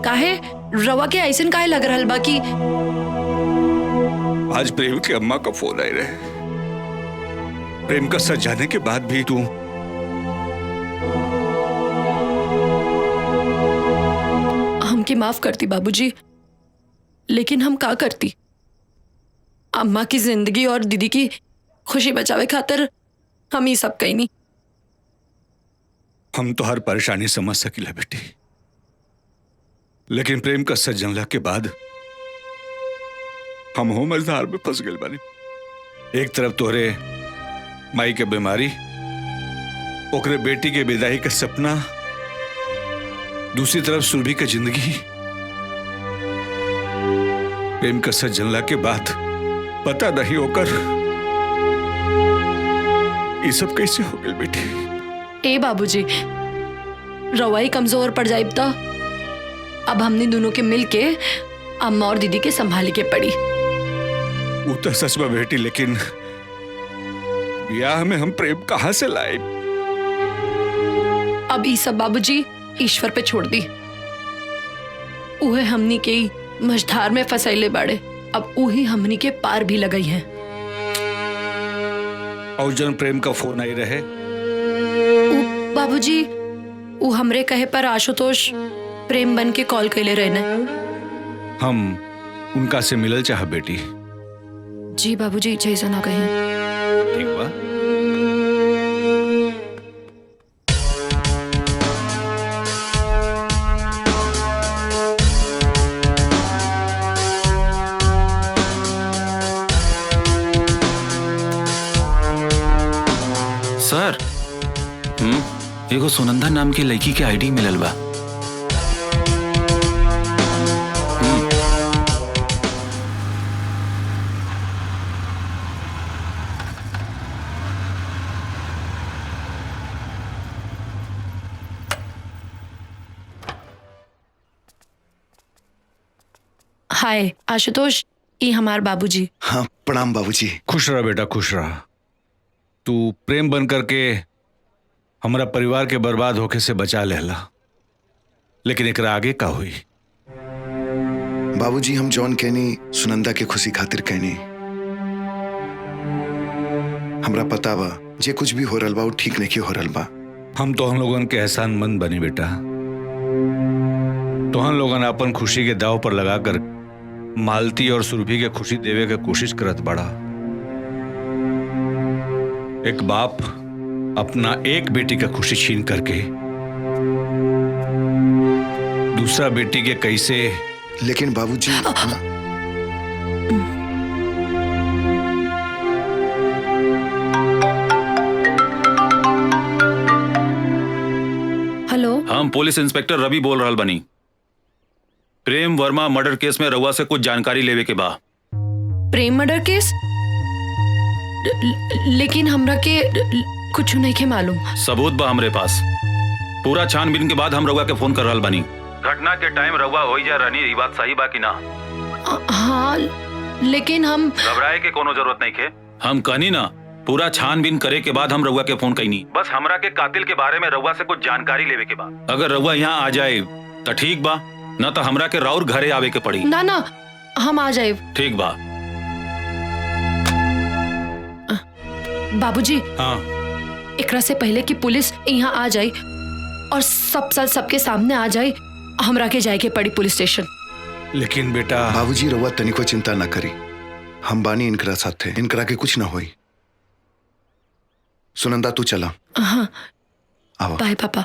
काहे रवा के ऐसन काहे लग रहल बा कि आज प्रेम के अम्मा का फोन आए रहे। प्रेम का सच जाने के बाद भी तू हमके माफ करती बाबूजी, लेकिन हम का करती? अम्मा की जिंदगी और दीदी की खुशी बचावे खातिर हम ही सब कहीं नहीं। हम तो हर परेशानी समझ सकिला बेटी, लेकिन प्रेम का सच जानला के बाद हम हो मझधार में फंस गए बानी। एक तरफ तोहरे माई के बीमारी, ओकरे बेटी के विदाई का सपना, दूसरी तरफ सुरभि का जिंदगी। प्रेम का सच जानला के बाद पता नहीं होकर ये सब कैसे हो गए बेटी। ए बाबूजी, रवाई कमजोर पड़ जाए तो अब हमने दोनों के मिल के अम्मा और दीदी के संभाली के पड़ी। वो तो सच में बेटी, लेकिन ब्याह में हम प्रेम कहां से लाए? अब ई सब बाबूजी ईश्वर पे छोड़ दी। उहे हमनी के मझधार में फसैले बाड़े, अब उही हमनी के पार भी लगई है। और जन प्रेम का फोन आई रहे बाबूजी, वो हमरे कहे पर आशुतोष प्रेम बन के कॉल कैले रहने। हम उनका से मिलल चाह बेटी। जी बाबूजी, जैसा ना कहें। ठीक बा। सर, एगो सुनंदा नाम की लड़की के आईडी मिलल बा। हाय आशुतोष, ये हमार बाबूजी। हाँ, प्रणाम बाबूजी। खुश रहा बेटा, खुश रहा। तू प्रेम बन करके हमारा परिवार के बर्बाद होके से बचा लेला, लेकिन एकरा आगे का हुई? बाबूजी, हम जॉन कहनी सुनंदा के खुशी खातिर कहनी। हमरा पता बा जे कुछ भी हो रहा बा वो ठीक नहीं हो रहा बा। हम तो हम लोगन के एहसानमंद बनी बेटा। तो हम लोगन अपन खुशी के दाव पर लगाकर मालती और सुरभि के खुशी देवे के कोशिश करत बड़ा। एक बाप अपना एक बेटी का खुशी छीन करके दूसरा बेटी के कैसे। लेकिन बाबूजी, हेलो, हम पुलिस इंस्पेक्टर रवि बोल रहा बनी। प्रेम वर्मा मर्डर केस में रउआ से कुछ जानकारी लेवे के बा। प्रेम मर्डर केस? लेकिन हमरा के कुछ नहीं के मालूम। सबूत बा हमरे पास। पूरा छानबीन के बाद हम रउआ के फोन कर रहल बानी। घटना के टाइम रउआ हो जा रहनी, ये बात सही बा कि ना? हाँ, लेकिन हम घबराए के कोनो जरूरत नहीं के। हम कहनी ना, पूरा छानबीन करे के बाद हम रउआ के फोन कईनी। बस हमरा के कातिल के बारे में रउआ से कुछ जानकारी लेवे के बा। अगर रउआ यहाँ आ जाए तो ठीक बा, ना तो हमरा के राउर घरे आवे के पड़ी। ना ना, हम आ जाए। ठीक बा। बाबूजी, हाँ, एकरा से पहले कि पुलिस यहाँ आ जाए और सबके सामने आ जाए, हमरा के जाए के पड़ी पुलिस स्टेशन। लेकिन बेटा। बाबूजी, रउआ तनिको चिंता ना करी, हम बानी इनकरा साथे, इनकरा के कुछ ना होई। सुनंदा, तू चला। हाँ, आओ। बाय पापा।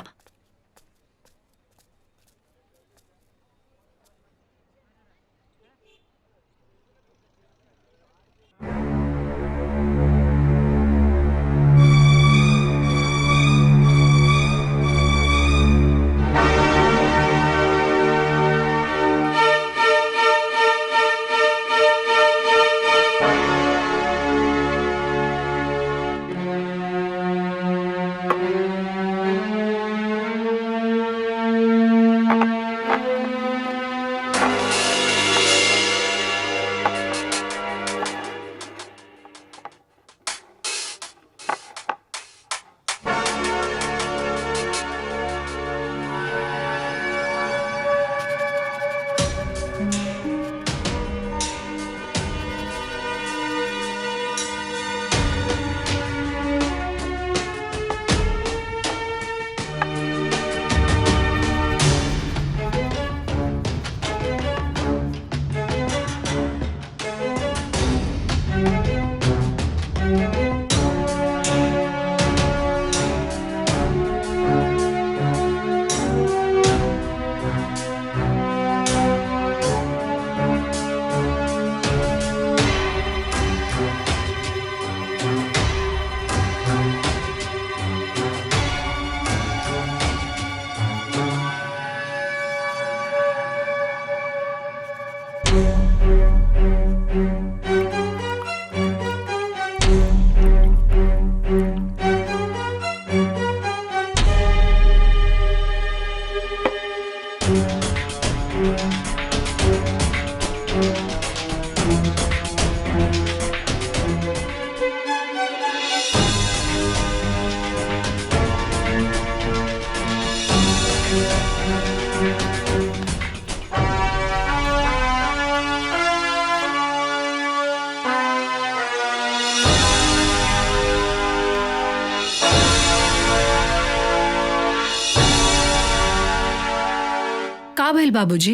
का भइल बाबूजी?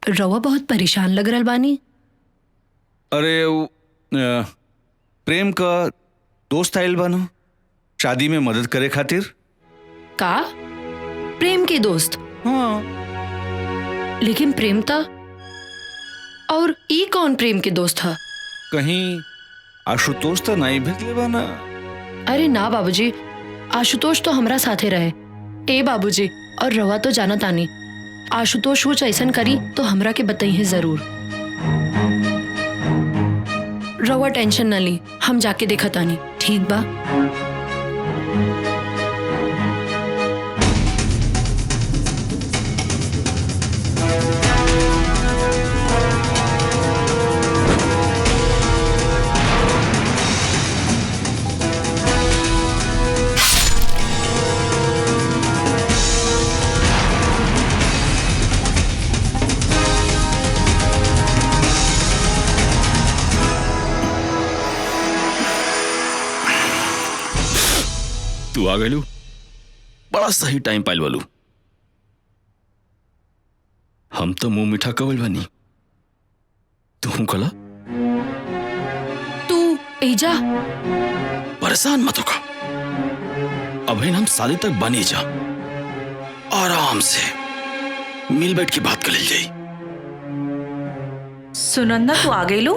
रवा बहुत परेशान लग रहल बानी। अरे प्रेम का दोस्त आयल बानो शादी में मदद करे खातिर। का? प्रेम के दोस्त? हाँ। लेकिन प्रेम था और ई कौन प्रेम के दोस्त था? कहीं आशुतोष तो नहीं भेजले बाना? अरे ना बाबूजी, आशुतोष तो हमरा साथे रहे। ए बाबूजी, और रवा तो जाना तानी, आशुतोष कुछ ऐसन करी तो हमरा के बताइए जरूर। रवा टेंशन न ली, हम जाके देखा तानी, ठीक बा? तू आ गलू, बड़ा सही टाइम पाइल वालू। हम तो मुंह मीठा कवल बनी, तू कला तू एजा परेशान मत होगा। अभी हम शादी तक बनी जा, आराम से मिल बैठ के बात कर ले जाई। सुनंदा तू आ गई लो।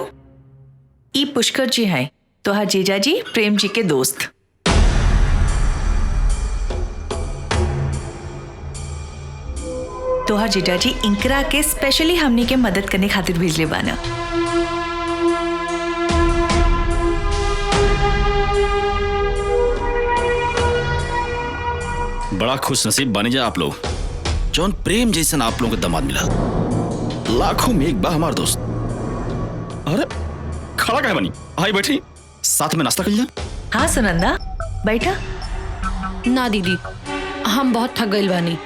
ई पुष्कर जी हैं, तोहार जीजा जी प्रेम जी के दोस्त। तोहार जीजा जी इंकरा के स्पेशली हमनी के मदद करने खातिर भेजले बाना। बड़ा खुश नसीब बने जा आप लोग, जौन प्रेम जैसन आप लोगों को दामाद मिला। लाखों में एक बा हमार दोस्त। अरे खड़ा काहे बनी, आई बैठी, साथ में नाश्ता कर लिया। हाँ सुनंदा बैठा। ना दीदी, हम बहुत थक गइल बानी,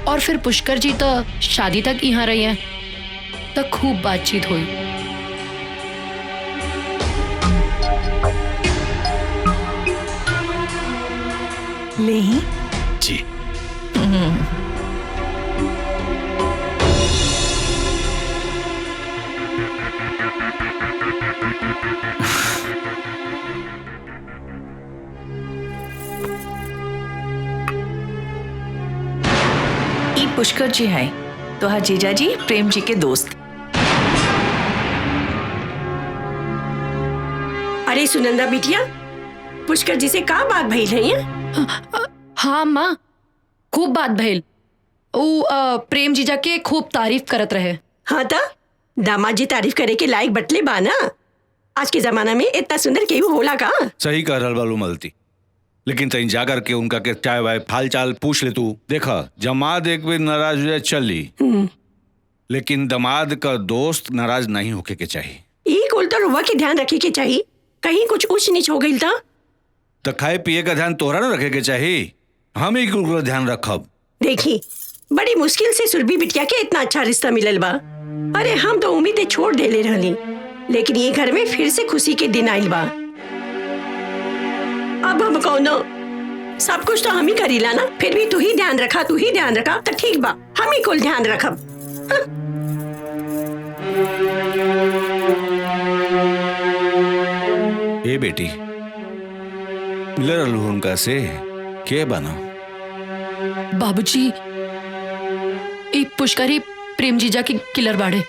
और फिर पुष्कर जी तो शादी तक यहाँ रही हैं, तो खूब बातचीत हुई। ले ही जी। ई पुष्कर जी हैं, तोहार जीजा जी प्रेम जी के दोस्त। अरे सुनंदा बिटिया, पुष्कर जी से का बात भइल है? हाँ माँ, खूब बात भइल। ऊ प्रेम जीजा के खूब तारीफ करत रहे। हाँ ता दामाद जी तारीफ करे के लायक बटले बाना। आज के जमाना में इतना सुंदर केहू होला का? सही कह रहल बालू मलती, लेकिन तई जा कर के उनका के चाय वाय हाल चाल पूछ ले। तू देखा जमात एक भी नाराज हो जाए चली, लेकिन दमाद का दोस्त नाराज नहीं होके के चाहिए। ई कुल तो रुआ के ध्यान रखे के चाहिए, कहीं कुछ ऊंच नीच हो गई तो खाए पिए का ध्यान तोहरा न रखे के चाहिए, हम ही कुल ध्यान रखब। देखी बड़ी मुश्किल से सुरभि बिटिया के इतना अच्छा रिश्ता मिलल बा। अरे हम तो उम्मीदें छोड़ देले रहली, लेकिन ये घर में फिर से खुशी के दिन आइल बा। अब हम कौनो सब कुछ तो हम ही करीला ना, फिर भी तू ही ध्यान रखा तो ठीक बा, हम ही कुल ध्यान रखब। हाँ? ए बेटी, मिल रहलू उनका से के बना? बाबूजी, ई पुष्करी प्रेम जीजा के किलर बाड़े।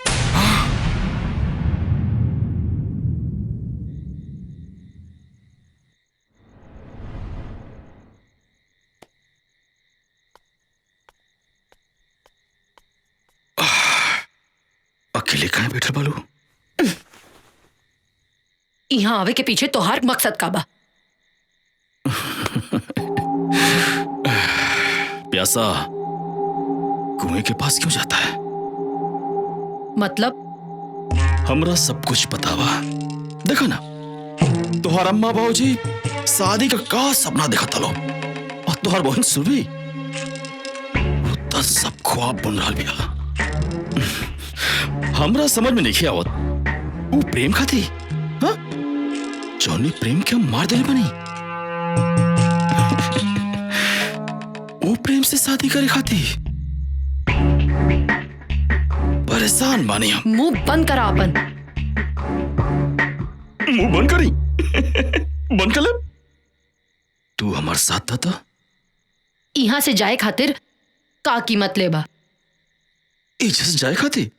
अकेले कहाँ बैठे बालू? यहाँ आवे के पीछे तोहार मकसद का बा? प्यासा कुएं के पास क्यों जाता है? मतलब? हमरा सब कुछ पता बा। देखा ना, तुहार अम्मा बाबूजी शादी का सपना देखा तलो, और तुहार बहन सुरभि वो तो सब ख्वाब बन रहा बिया। हमरा समझ में नहीं आवत, वो प्रेम खाती हाँ? जौनी प्रेम के मार दिले बनी, वो प्रेम से शादी करे खाती। परेशान बानी हम। मुंह बंद करा अपन। मुंह बंद करी? बंद कर ले। तू हमारे साथ था तो यहाँ से जाए खातिर का कीमत लेबा? इज्जत जाए खाती?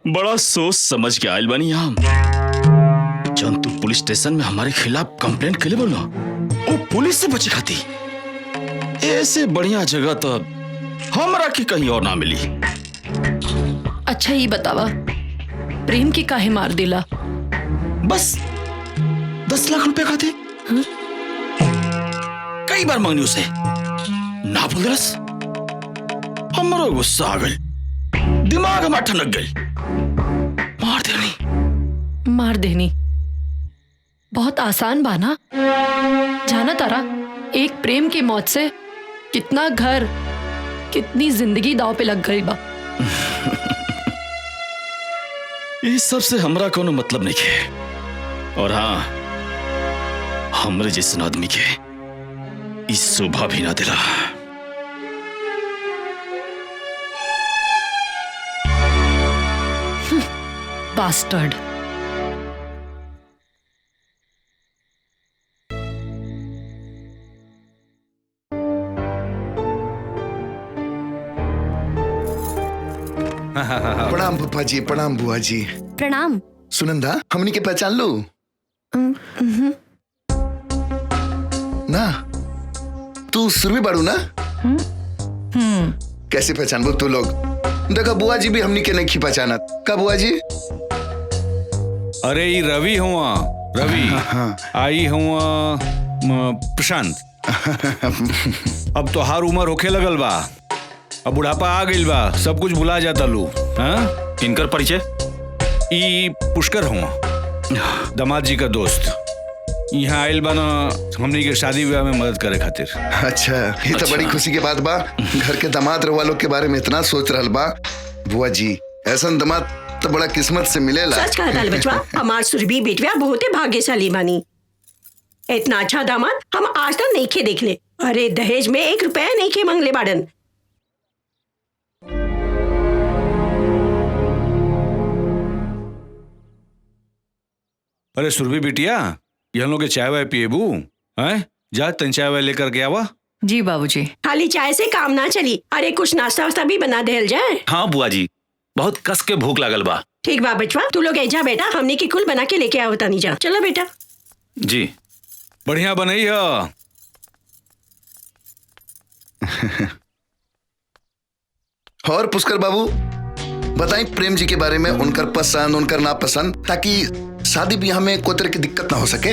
बड़ा सोच समझ के आयल बनी हम। जब तू पुलिस स्टेशन में हमारे खिलाफ कंप्लेंट के लिए बोला, वो पुलिस से बची खाती। ऐसे बढ़िया जगह तो हमरा के कहीं और ना मिली। अच्छा ये बतावा, प्रेम की काहे मार दिला? बस 10 लाख रुपए खाते। कई बार मांगनी उसे, ना बोल रस। हमारा गुस्सा आ गई, दिमाग हमारा ठनक गई। मार देनी बहुत आसान बाना। जाना तारा, एक प्रेम की मौत से कितना घर, कितनी जिंदगी दांव पे लग गई बा। इस सब से हमरा कोनो मतलब नहीं है। और हाँ, हमरे जैसे आदमी के इस शोभा भी ना दिला। बास्टर्ड। प्रणाम पप्पा जी, प्रणाम बुआ जी। प्रणाम। सुनंदा, हमनी के पहचान लो ना? तू सुरभि बाड़ू ना? कैसे पहचान तू लोग? देखा बुआ जी भी हमनी के नहीं पहचानत का बुआ जी? अरे ये रवि हुआ, रवि। आई हुआ प्रशांत। अब तो हर उम्र होखे लगल बा, अब बुढ़ापा आ गइल बा, सब कुछ भुला जाता लू। हाँ, इनकर परिचय? ई पुष्कर हुआ, दामाद जी का दोस्त। यहाँ आयल बा ना हमनी के शादी विवाह में मदद करे खातिर। अच्छा, ये तो बड़ी खुशी के बात बा। घर के दामाद वालों के बारे में इतना सोच रहल बा। बुआ जी, ऐसा दामाद तो बड़ा किस्मत से मिलेला। सच कहा था बचवा, हमार सुरभि बेटवा बहुत भाग्यशाली बानी। इतना अच्छा दामाद हम आज तक नहीं खे देख ले। अरे दहेज में 1 रुपया नहीं खे मांगले बाड़न। अरे सुरभि बिटिया, यहाँ लोग के चाय वाय पिएबू? हैं? जा तन चाय वाय लेकर के आवा। जी बाबूजी। खाली चाय से काम ना चली, अरे कुछ नाश्ता वास्ता भी बना देल जाए। हाँ बुआ जी, बहुत कस के भूख लागल बा। ठीक बा बचवा, तू लोग ऐजा बेटा, हमने की कुल बना के लेके आओ तानी जा। चलो बेटा। जी बढ़िया बनई है। और पुष्कर बाबू बताएं प्रेम जी के बारे में, उनकर पसंद, उनकर नापसंद, ताकि शादी ब्याह में कोई तरह की दिक्कत ना हो सके।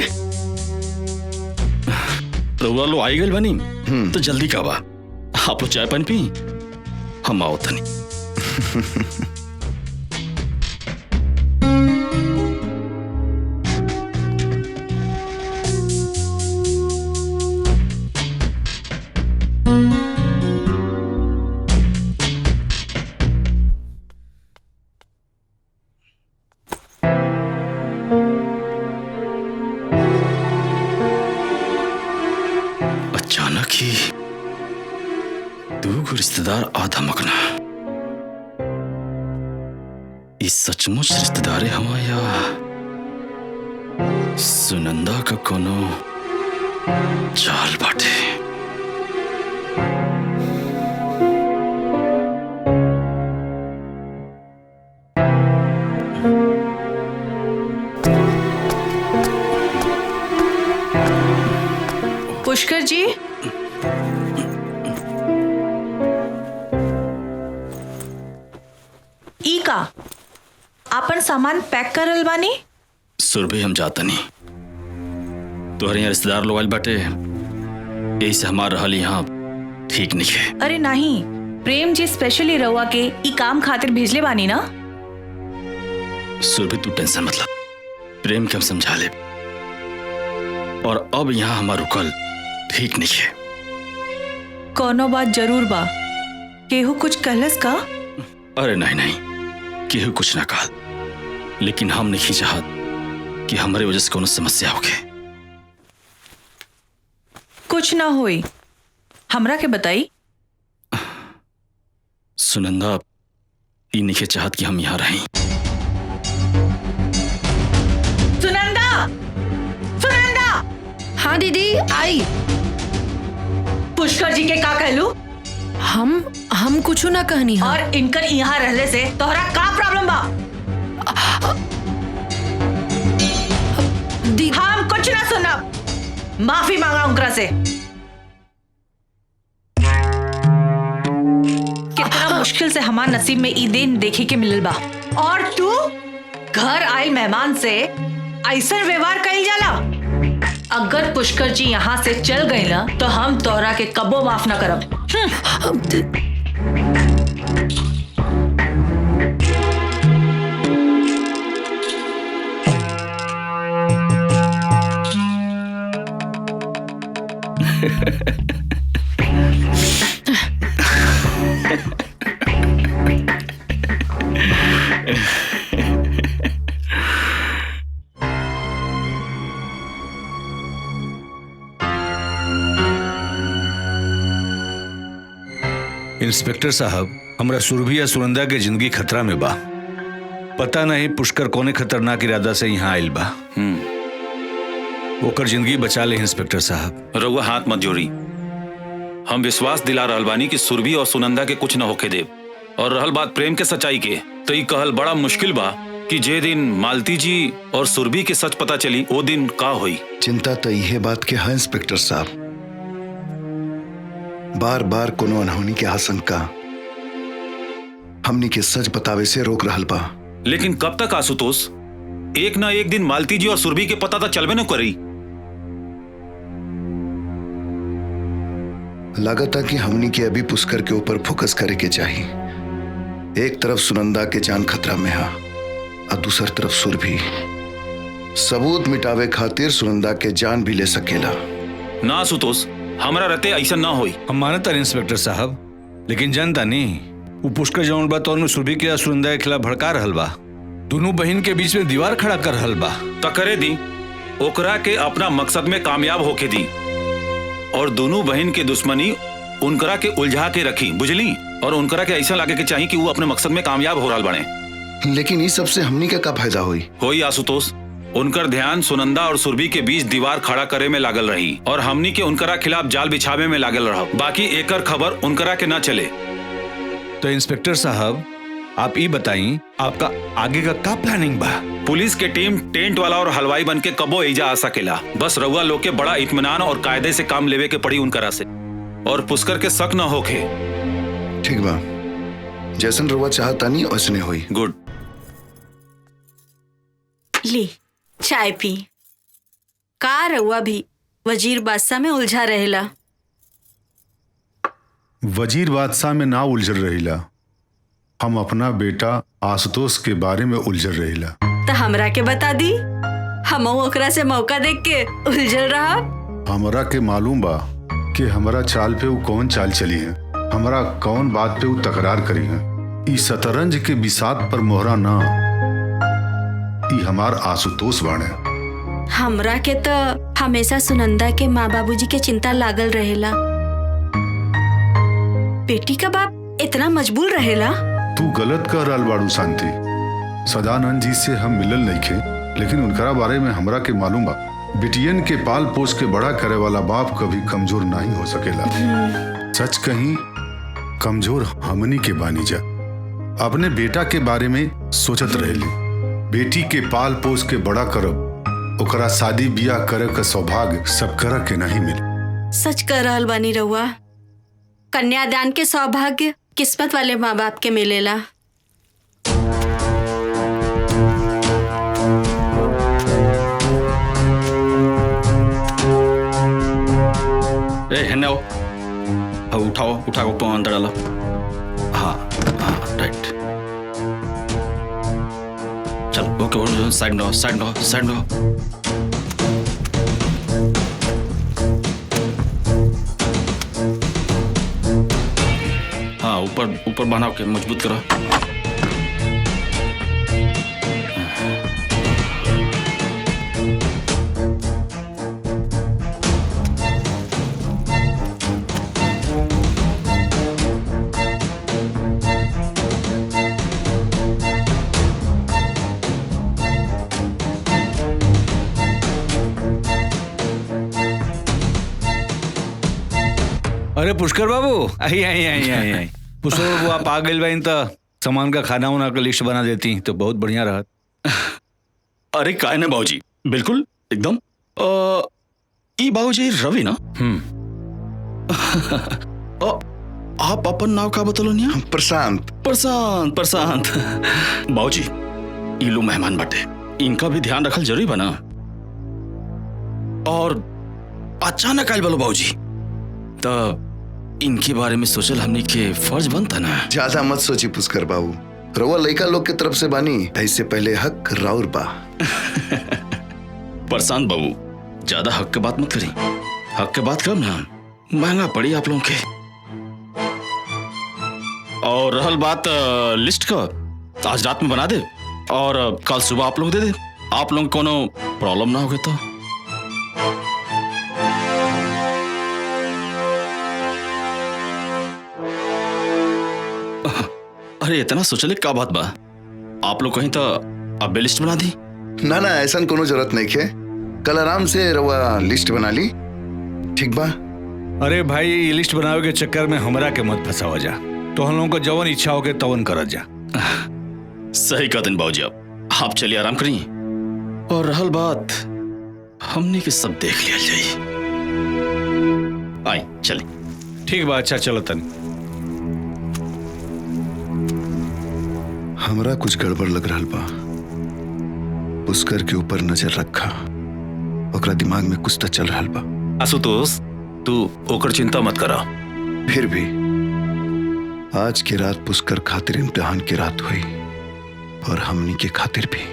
रउआ लो आई गल बनी तो जल्दी का बा। आप लोग चाय पानी पी, हम आओ तनी। अचानक ही दो रिश्तेदार आधा मकना। इस सचमुच रिश्तेदार हवा या सुनंदा का कोनो चाल बाटे। पुष्कर जी, ई का आपन सामान पैक करल बानी? सुरभि हम जाता नहीं, तोहरे यहाँ रिश्तेदार लोग आइल बाटे, यही से हमार रहल यहाँ ठीक नहीं है। अरे नहीं, प्रेम जी स्पेशली रउआ के ई काम खातिर भेजले बानी ना? सुरभि तू टेंशन मतलब, प्रेम के हम समझा ले, और अब यहाँ हमार रुकल ठीक नहीं है। कोनो बात जरूर बा, केहू कुछ कहलस का? अरे नहीं नहीं, केहू कुछ ना कहा, लेकिन हम नहीं चाहत कि हमारे वजह से कोनो समस्या होके। कुछ ना होई, हमरा के बताई। सुनंदा ई नहीं चाहत कि हम यहाँ रहें। सुनंदा, सुनंदा। हाँ दीदी आई। पुष्कर जी के का कहलू? हम कुछ ना कहनी है। और इनकर यहाँ रहले से तोहरा का प्रॉब्लम बा? हम कुछ ना सुनब, माफी मांगा उनकरा से। कितना मुश्किल से हमार नसीब में ई दिन देखे के मिलल बा, और तू घर आए मेहमान से ऐसा व्यवहार कइल जाला। अगर पुष्कर जी यहाँ से चल गए ना तो हम तोहरा के कबो माफ ना करब। इंस्पेक्टर साहब, हमरा सुरभि या सुनंदा के जिंदगी खतरा में बा। पता नहीं पुष्कर कोने खतरनाक इरादा से यहाँ आयल बा। ओकर जिंदगी बचा ले इंस्पेक्टर साहब। रउआ हाथ मत जोड़ी। हम विश्वास दिला रहल बानी कि सुरभि और सुनंदा के कुछ न होके देव। और रहल बात प्रेम के सच्चाई के, तो ये कहल बड़ा मुश्किल बा कि जे दिन मालती जी और सुरभि के सच पता चली वो दिन का हुई। चिंता तो यह बात के है इंस्पेक्टर साहब, बार बार कोनो अनहोनी के आशंका हमनी के सच बतावे से रोक रहल बा। लेकिन कब तक आशुतोष? एक ना एक दिन मालती जी और सुरभि के पता तो चलबे न करी। लागत है कि हमनी के अभी पुष्कर के ऊपर फोकस करे के चाहिए। एक तरफ सुनंदा के जान खतरा में है और दूसर तरफ सुरभि। सबूत मिटावे खातिर सुनंदा के जान भी ले सकेला। ना आशुतोष, हमारा रहते ऐसा ना होई। हम मानता इंस्पेक्टर साहब, लेकिन जानता नहीं वो पुष्कर जौन बा तो सुरभि के सुनंदा के खिलाफ भड़का रहल बा। दोनों बहन के बीच में दीवार खड़ा कर रहल बा। तकरे दी ओकरा के अपना मकसद में कामयाब होके दी और दोनों बहन के दुश्मनी उनकरा के उलझा के रखी, बुझली? और उनकरा के ऐसा लगे के चाहिए कि वो अपने मकसद में कामयाब हो रहल बने। लेकिन इस सबसे हमनी का फायदा होई आशुतोष? उनकर ध्यान सुनंदा और सुरभि के बीच दीवार खड़ा करे में लागल रही और हमनी के उनकरा खिलाफ जाल बिछावे में लागल रहा। बाकी एकर खबर उनकरा के ना चले। तो इंस्पेक्टर साहब आप ये बताइए, आपका आगे का प्लानिंग बा? पुलिस के टीम टेंट वाला और हलवाई बन के कबो एजा आ सकेला। बस रउआ लोग के बड़ा इत्मीनान और कायदे से काम लेवे के पड़ी उनकरा से, और पुष्कर के शक न होके। ठीक बा, जैसन रउआ चाहता नहीं वैसने होई। गुड। ली चाय पी। का रउआ भी वजीर बादशाह में उलझा रहेला? वजीर बादशाह में ना उलझल रहिला, हम अपना बेटा आशुतोष के बारे में उलझल रहिला। तो हमरा के बता दी, हम ओकरा से मौका देख के उलझल रहा। हमरा के मालूम बा कि हमारा चाल पे वो कौन चाल चली है, हमारा कौन बात पे वो तकरार करी है। ई शतरंज के बिसात पर मोहरा ना, ई हमार आशुतोष बाणे। हमरा के तो हमेशा सुनंदा के माँ बाबूजी के चिंता लागल रहेला। बेटी का बाप इतना मजबूर रहेला। तू गलत कर रहल बाड़ू शांति। सदानंद जी से हम मिलल नहीं खे, लेकिन उनकरा बारे में हमरा के मालूम बा। बिटियन के पाल पोस के बड़ा करे वाला बाप कभी कमजोर नहीं हो सकेला। सच कहीं कमजोर हमनी के बानी जा। अपने बेटा के बारे में सोचत रहेली, बेटी के पाल पोस के बड़ा करब, ओकरा शादी बियाह करे का सौभाग्य सब कर के नहीं मिले। सच कर रहल बानी रउआ। कन्यादान के सौभाग्य किस्मत वाले माँ बाप के मिलेला। हेने आओ, उठाओ उठाओ पाँव अंदर डालो। हाँ हाँ राइट, चलो ओके, साइड में साइड में साइड में। हाँ ऊपर ऊपर बनाओ के मजबूत करो। अरे पुष्कर बाबू, आई आई आई आई आई पुष्कर बाबू, आप आ गए भाई तो सामान का खाना वाना का लिस्ट बना देती तो बहुत बढ़िया रहा। अरे काय ना बाबूजी, बिल्कुल एकदम। ई बाबूजी रवि ना? आप अपन नाव का बतलो नहीं? प्रशांत। प्रशांत प्रशांत बाबूजी, ई लो मेहमान बाटे, इनका भी ध्यान रखल जरूरी बना। और अचानक आयल बोलो बाबूजी, तो इनके बारे में सोचल हमनी के फर्ज बनता ना। ज्यादा मत सोची पुष्कर बाबू, रउआ लड़का लोग के तरफ से बानी, इससे पहले हक राउर बा। प्रशांत बाबू, ज्यादा हक के बात मत करी, हक के बात कब ना महंगा पड़ी आप लोगों के। और रहल बात लिस्ट का, आज रात में बना दे और कल सुबह आप लोग दे दे। आप लोग कोनो प्रॉब्लम ना होगे तो। अरे इतना सोचले का बात बा? आप लोग कहीं तो अब लिस्ट बना दी? ना ना, ऐसा कोनो जरूरत नहीं है, कल आराम से रउआ लिस्ट बना ली, ठीक बा? अरे भाई, ये लिस्ट बनावे के चक्कर में हमरा के मत फंसावा जा, तो हम लोगों को जवन इच्छा हो के तवन करत जा। सही कहते हैं बाबूजी, आप चलिए आराम करिए। और रहल बात, हमने के सब देख लिया जाइए। आई चले। ठीक बा, अच्छा चलो तन। हमरा कुछ गड़बड़ लग रहा बा। पुष्कर के ऊपर नजर रखा, ओकरा दिमाग में कुछ तो चल रहा बा। आशुतोष, तू ओकर चिंता मत करा। फिर भी आज की रात पुष्कर खातिर इम्तिहान की रात हुई, और हमनी के खातिर भी।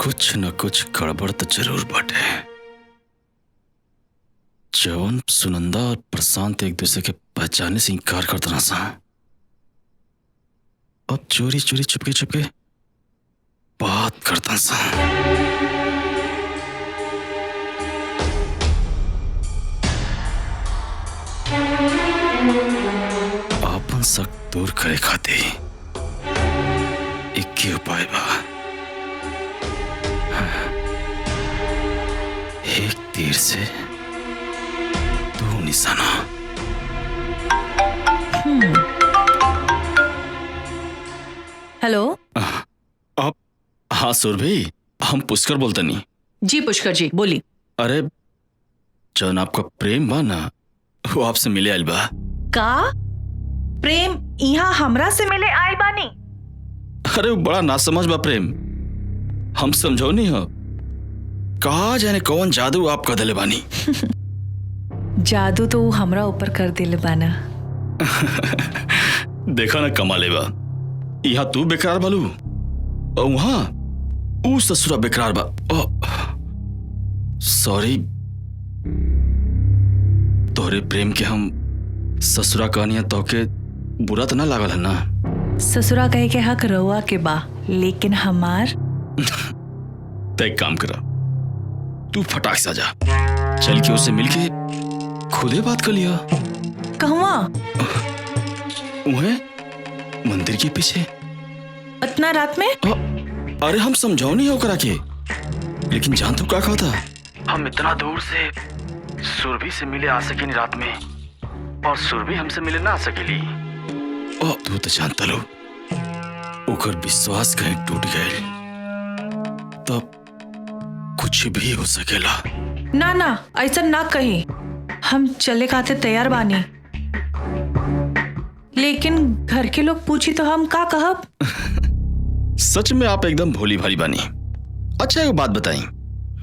कुछ न कुछ गड़बड़ तो जरूर बाटे। जवन सुनंदा और प्रशांत एक दूसरे के पहचाने से इनकार करते रहा, अब चोरी चोरी चुपके चुपके बात करता सा। आपन शक दूर करे खाते एक ही उपाय बा। एक तीर से दो निशाना। हेलो। आप? हाँ सुरभि, हम पुष्कर बोलते नहीं। जी पुष्कर जी, बोली। अरे जौन आपका प्रेम बा ना, वो आपसे मिले आइल बा। का प्रेम यहाँ हमरा से मिले आए बानी? अरे वो बड़ा नासमझ बा प्रेम, हम समझो नहीं हो। कहा जाने कौन जादू आप कर दिले बानी। जादू तो वो हमरा ऊपर कर दिले बाना। देखा ना कमाले बा, यहाँ तू बेकरार बालू और वहां ऊ ससुरा बेकरार बा। सॉरी, तोहरे प्रेम के हम ससुरा कहनिया तो के बुरा तो ना लागल है ना? ससुरा कहे के हक रहुआ के बा, लेकिन हमार तय काम करा, तू फटाक से जा, चल के उससे मिलके खुदे बात कर लिया। कहवा? उहे मंदिर के पीछे। इतना रात में? अरे हम समझाओ नहीं होकर के, लेकिन जान तू क्या कहता, हम इतना दूर से सुरभि से मिले आ सके नहीं रात में, और सुरभि हमसे मिले ना आ सकेली। तू तो जानता लो, ओकर विश्वास कहीं टूट गए तब कुछ भी हो सकेला। ना ना, ऐसा ना कही, हम चले खाते तैयार बानी। लेकिन घर के लोग पूछी तो हम का कहब? सच में आप एकदम भोली भाली बानी। अच्छा एक बात बताई,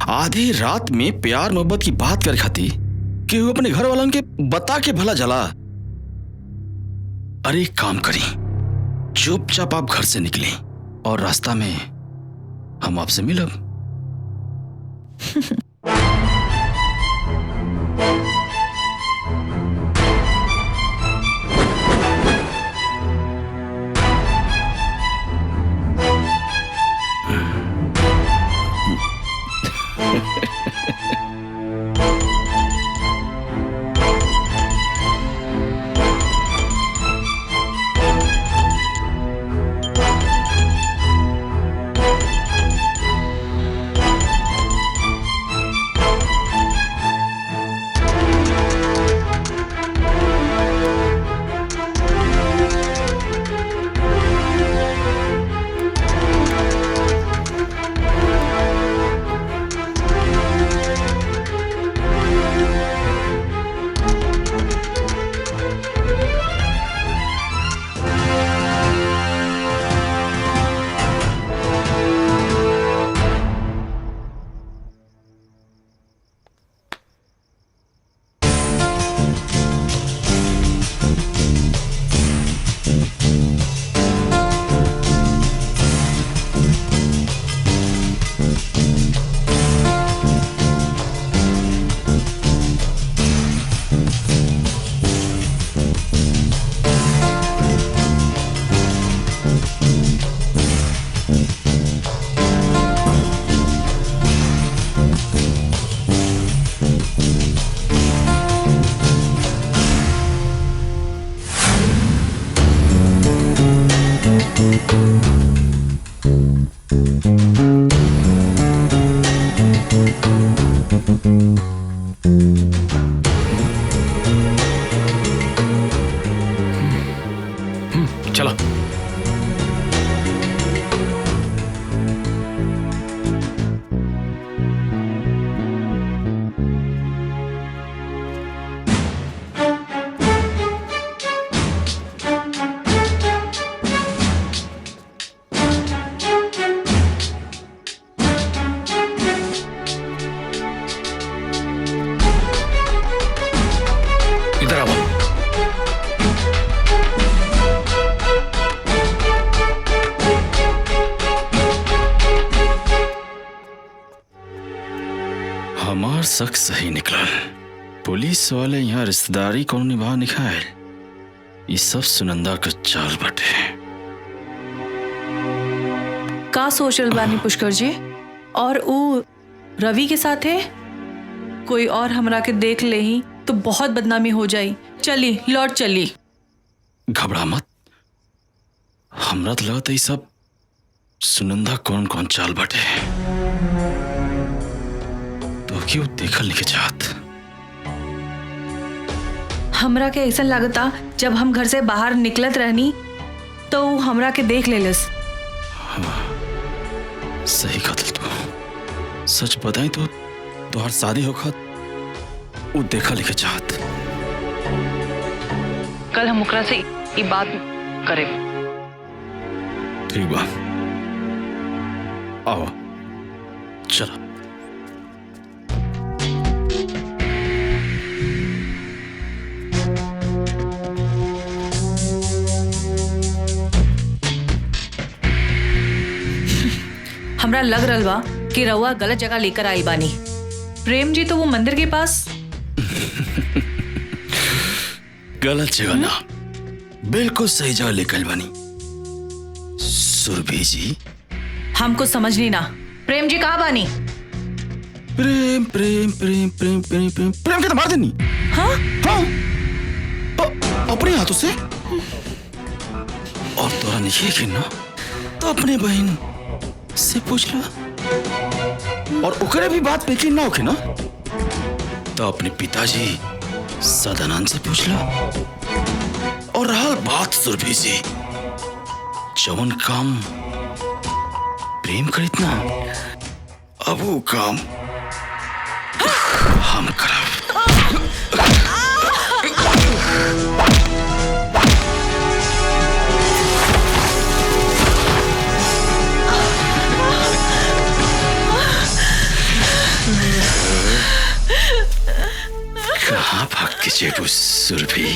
आधी रात में प्यार मोहब्बत की बात कर खाती कि वो अपने घर वालों के बता के भला जला। अरे एक काम करी, चुपचाप आप घर से निकले और रास्ता में हम आपसे मिलब। चलो। इधर आओ। हमार शक सही निकला। पुलिस वाले यहाँ रिश्तेदारी कौन निभा निकाल, ये सब सुनंदा का चाल बटे। का सोचल बानी पुष्कर जी? और वो रवि के साथ है? कोई और हमरा के देख ले ही तो बहुत बदनामी हो जाई। चली लौट चली। घबरा मत, हमरा तो लगता है सब सुनंदा कौन कौन चाल बटे तो क्यों देखल नहीं चाहत। हमरा के ऐसा लगता जब हम घर से बाहर निकलत रहनी तो वो हमरा के देख लेलस। सही कतल तू। सच बताई तो तुहार शादी होखत वो देखा लिखे चाहत। कल हम ओकरा से ये बात करे। ठीक बा, आओ चलो। हमरा लग रहा बा कि रउआ गलत जगह लेकर आई बानी। प्रेम जी तो वो मंदिर के पास। गलत जगह ना, बिल्कुल सही जगह लेकर बानी। सुरभि जी हमको समझ नहीं ना। प्रेम जी कहाँ बानी? प्रेम प्रेम प्रेम प्रेम प्रेम प्रेम प्रेम के तो मार देनी। हाँ हाँ अपने हाथों से। और तोरा नहीं खेलना तो अपने बहन से पूछ ला। और ओकरे भी बात पे ना होके ना तो अपने पिताजी सदानंद से पूछ ला। और रहल बात सुरभि से, जवन काम प्रेम करित ना अब वो काम हम करब। कहाँ भाग के जेबू सुरभि?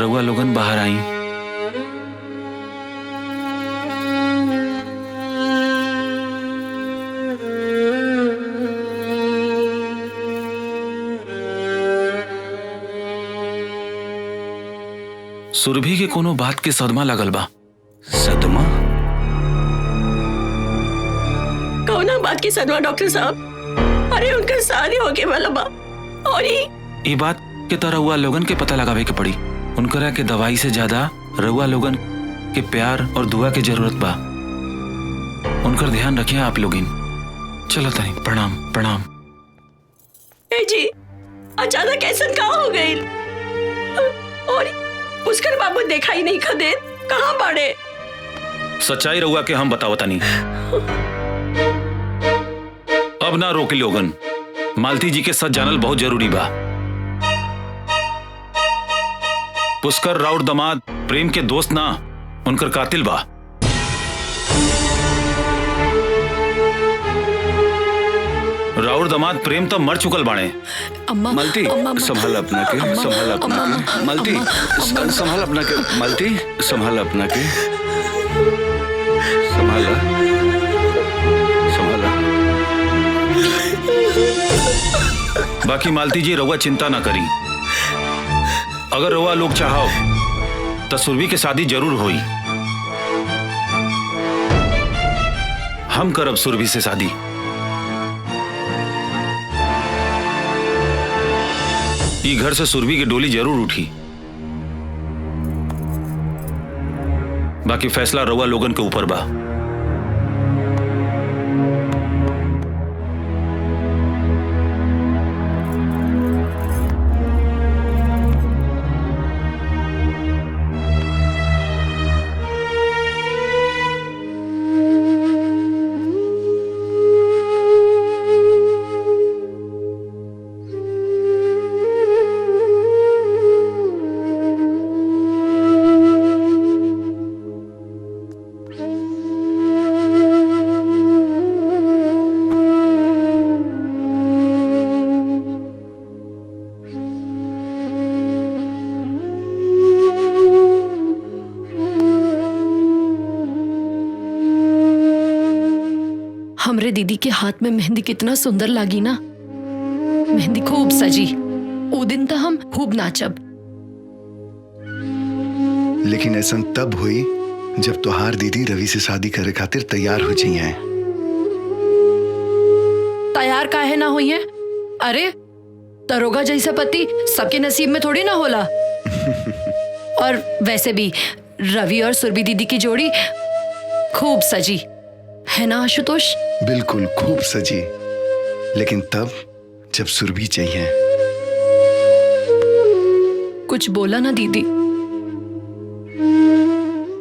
रउआ लोगन बाहर आई। सुरभि के कोनो बात के सदमा लगल बा। सदमा? कौना बात की सदमा डॉक्टर साहब? अरे उनका शादी होके वाला बा और ये बात कि तो रउआ लोगन के पता लगावे के पड़ी। उनकरा के दवाई से ज्यादा रउआ लोगन के प्यार और दुआ के जरूरत बा। उनकर ध्यान रखिए आप लोगिन। चलो तनी, प्रणाम प्रणाम। ए जी, अचानक ऐसा का हो गई? और पुष्कर बाबू देखा ही नहीं खदे, कहाँ पड़े? सच्चाई रउआ के हम बतावता नहीं। अब ना रोके लोगन, मालती जी के सच जानल बहुत जरूरी बा। पुष्कर राउर दमाद प्रेम के दोस्त ना, उनकर कातिल बा। राउर दमाद प्रेम तो मर चुकल बाणे। अम्मा, मालती संभाल अपना के, संभाल अपना के। मालती संभाल अपना के, मालती संभाल अपना के, संभाला संभाला। बाकी मालती जी रउआ चिंता ना करी। अगर रउआ लोग चाहो तो सुरभि के शादी जरूर होई। हम करब सुरभि से शादी। ई घर से सुरभि की डोली जरूर उठी। बाकी फैसला रउआ लोगन के ऊपर बा। हमरे दीदी के हाथ में मेहंदी कितना सुंदर लागी ना। मेहंदी खूब सजी। वो दिन तो हम खूब नाचब। लेकिन ऐसा तब हुई जब तुहार दीदी रवि से शादी करे खातिर तैयार हो जी हैं। तैयार काहे ना हुई है? अरे दरोगा जैसा पति सबके नसीब में थोड़ी ना होला। और वैसे भी रवि और सुरभि दीदी की जोड़ी खूब सजी है ना आशुतोष? बिल्कुल खूब सजी। लेकिन तब जब सुरभि चाहिए। कुछ बोला ना दीदी।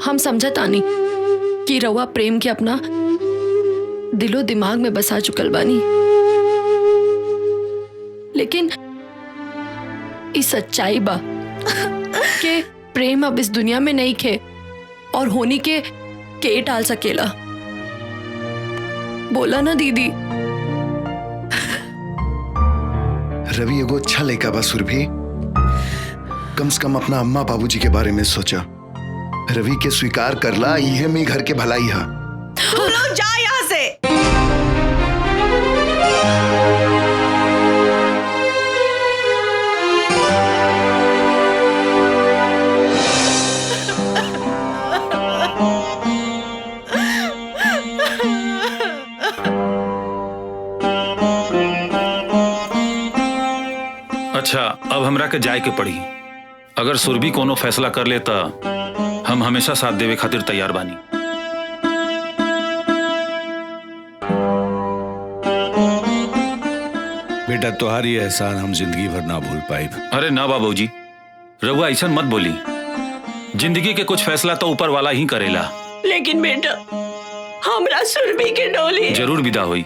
हम समझा तानी कि रवा प्रेम के अपना दिलो दिमाग में बसा चुकल बानी। लेकिन इस सच्चाई बा कि प्रेम अब इस दुनिया में नहीं खे और होनी के टाल सकेला। बोला ना दीदी। रवि एगो अच्छा लड़का बा सुरभि। कम से कम अपना अम्मा बाबूजी के बारे में सोचा। रवि के स्वीकार करला, यह में घर के भलाई है। तू लोग जा यहाँ से। अच्छा, अब हमरा के जाए के पड़ी। अगर सुरभि कोनो फैसला कर ले तो हम हमेशा साथ देवे खातिर तैयार बानी। बेटा तुम्हारी एहसान हम जिंदगी भर ना भूल पाए। अरे ना बाबूजी, रघुआ ऐसा मत बोली। जिंदगी के कुछ फैसला तो ऊपर वाला ही करेला। लेकिन बेटा, हमरा सुरभि के डोली जरूर विदा हुई।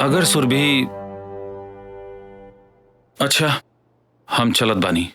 अगर सुरभि, अच्छा हम चलत बानी।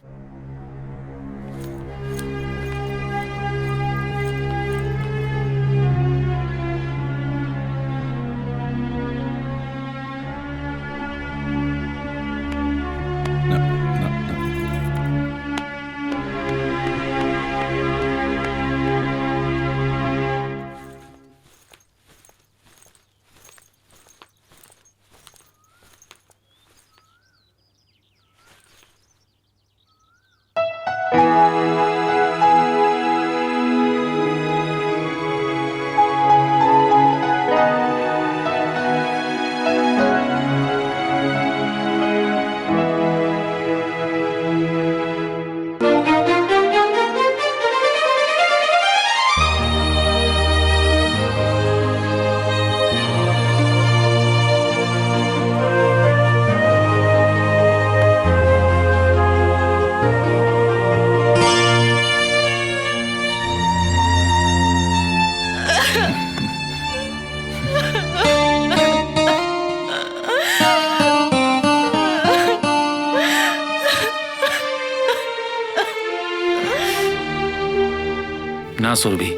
ना सुरभि,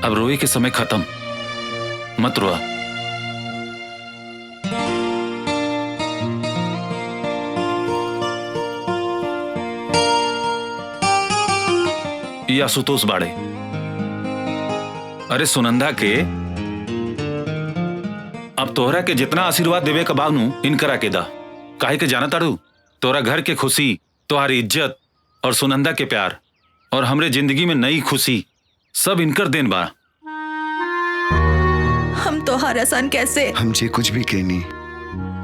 अब रोए के समय खत्म, मत रोआ। ये आशुतोष बाड़े। अरे सुनंदा के अब तोहरा के जितना आशीर्वाद देवे का बानू इनकरा के दा। काहे के जाना ताड़ू, तोरा घर के खुशी, तुम्हारी इज्जत और सुनंदा के प्यार और हमरे जिंदगी में नई खुशी सब इनकर देन बा। हम तो हर आसान कैसे हम जे कुछ भी कहनी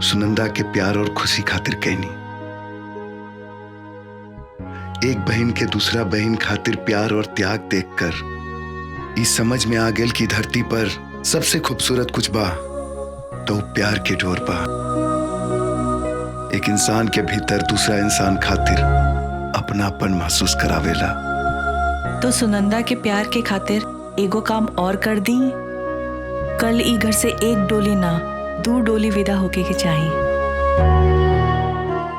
सुनंदा के प्यार और खुशी खातिर कहनी। एक बहन के दूसरा बहन खातिर प्यार और त्याग देखकर इस समझ में आ गेल की धरती पर सबसे खूबसूरत कुछ बा तो प्यार के डोर बा। एक इंसान के भीतर दूसरा इंसान खातिर अपनापन महसूस करावेला। तो सुनंदा के प्यार के खातिर एगो काम और कर दी। कल ई घर से एक डोली ना 2 डोली विदा होके के चाहिए।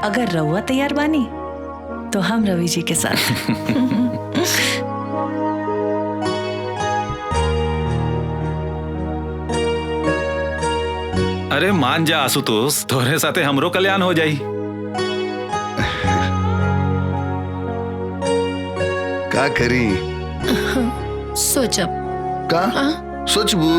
अगर रउआ तैयार बानी तो हम रवि जी के साथ। अरे मान जा आशुतोष, तोहरे साथे हमरो कल्याण हो जाई। का करी सोचब का सोचबू।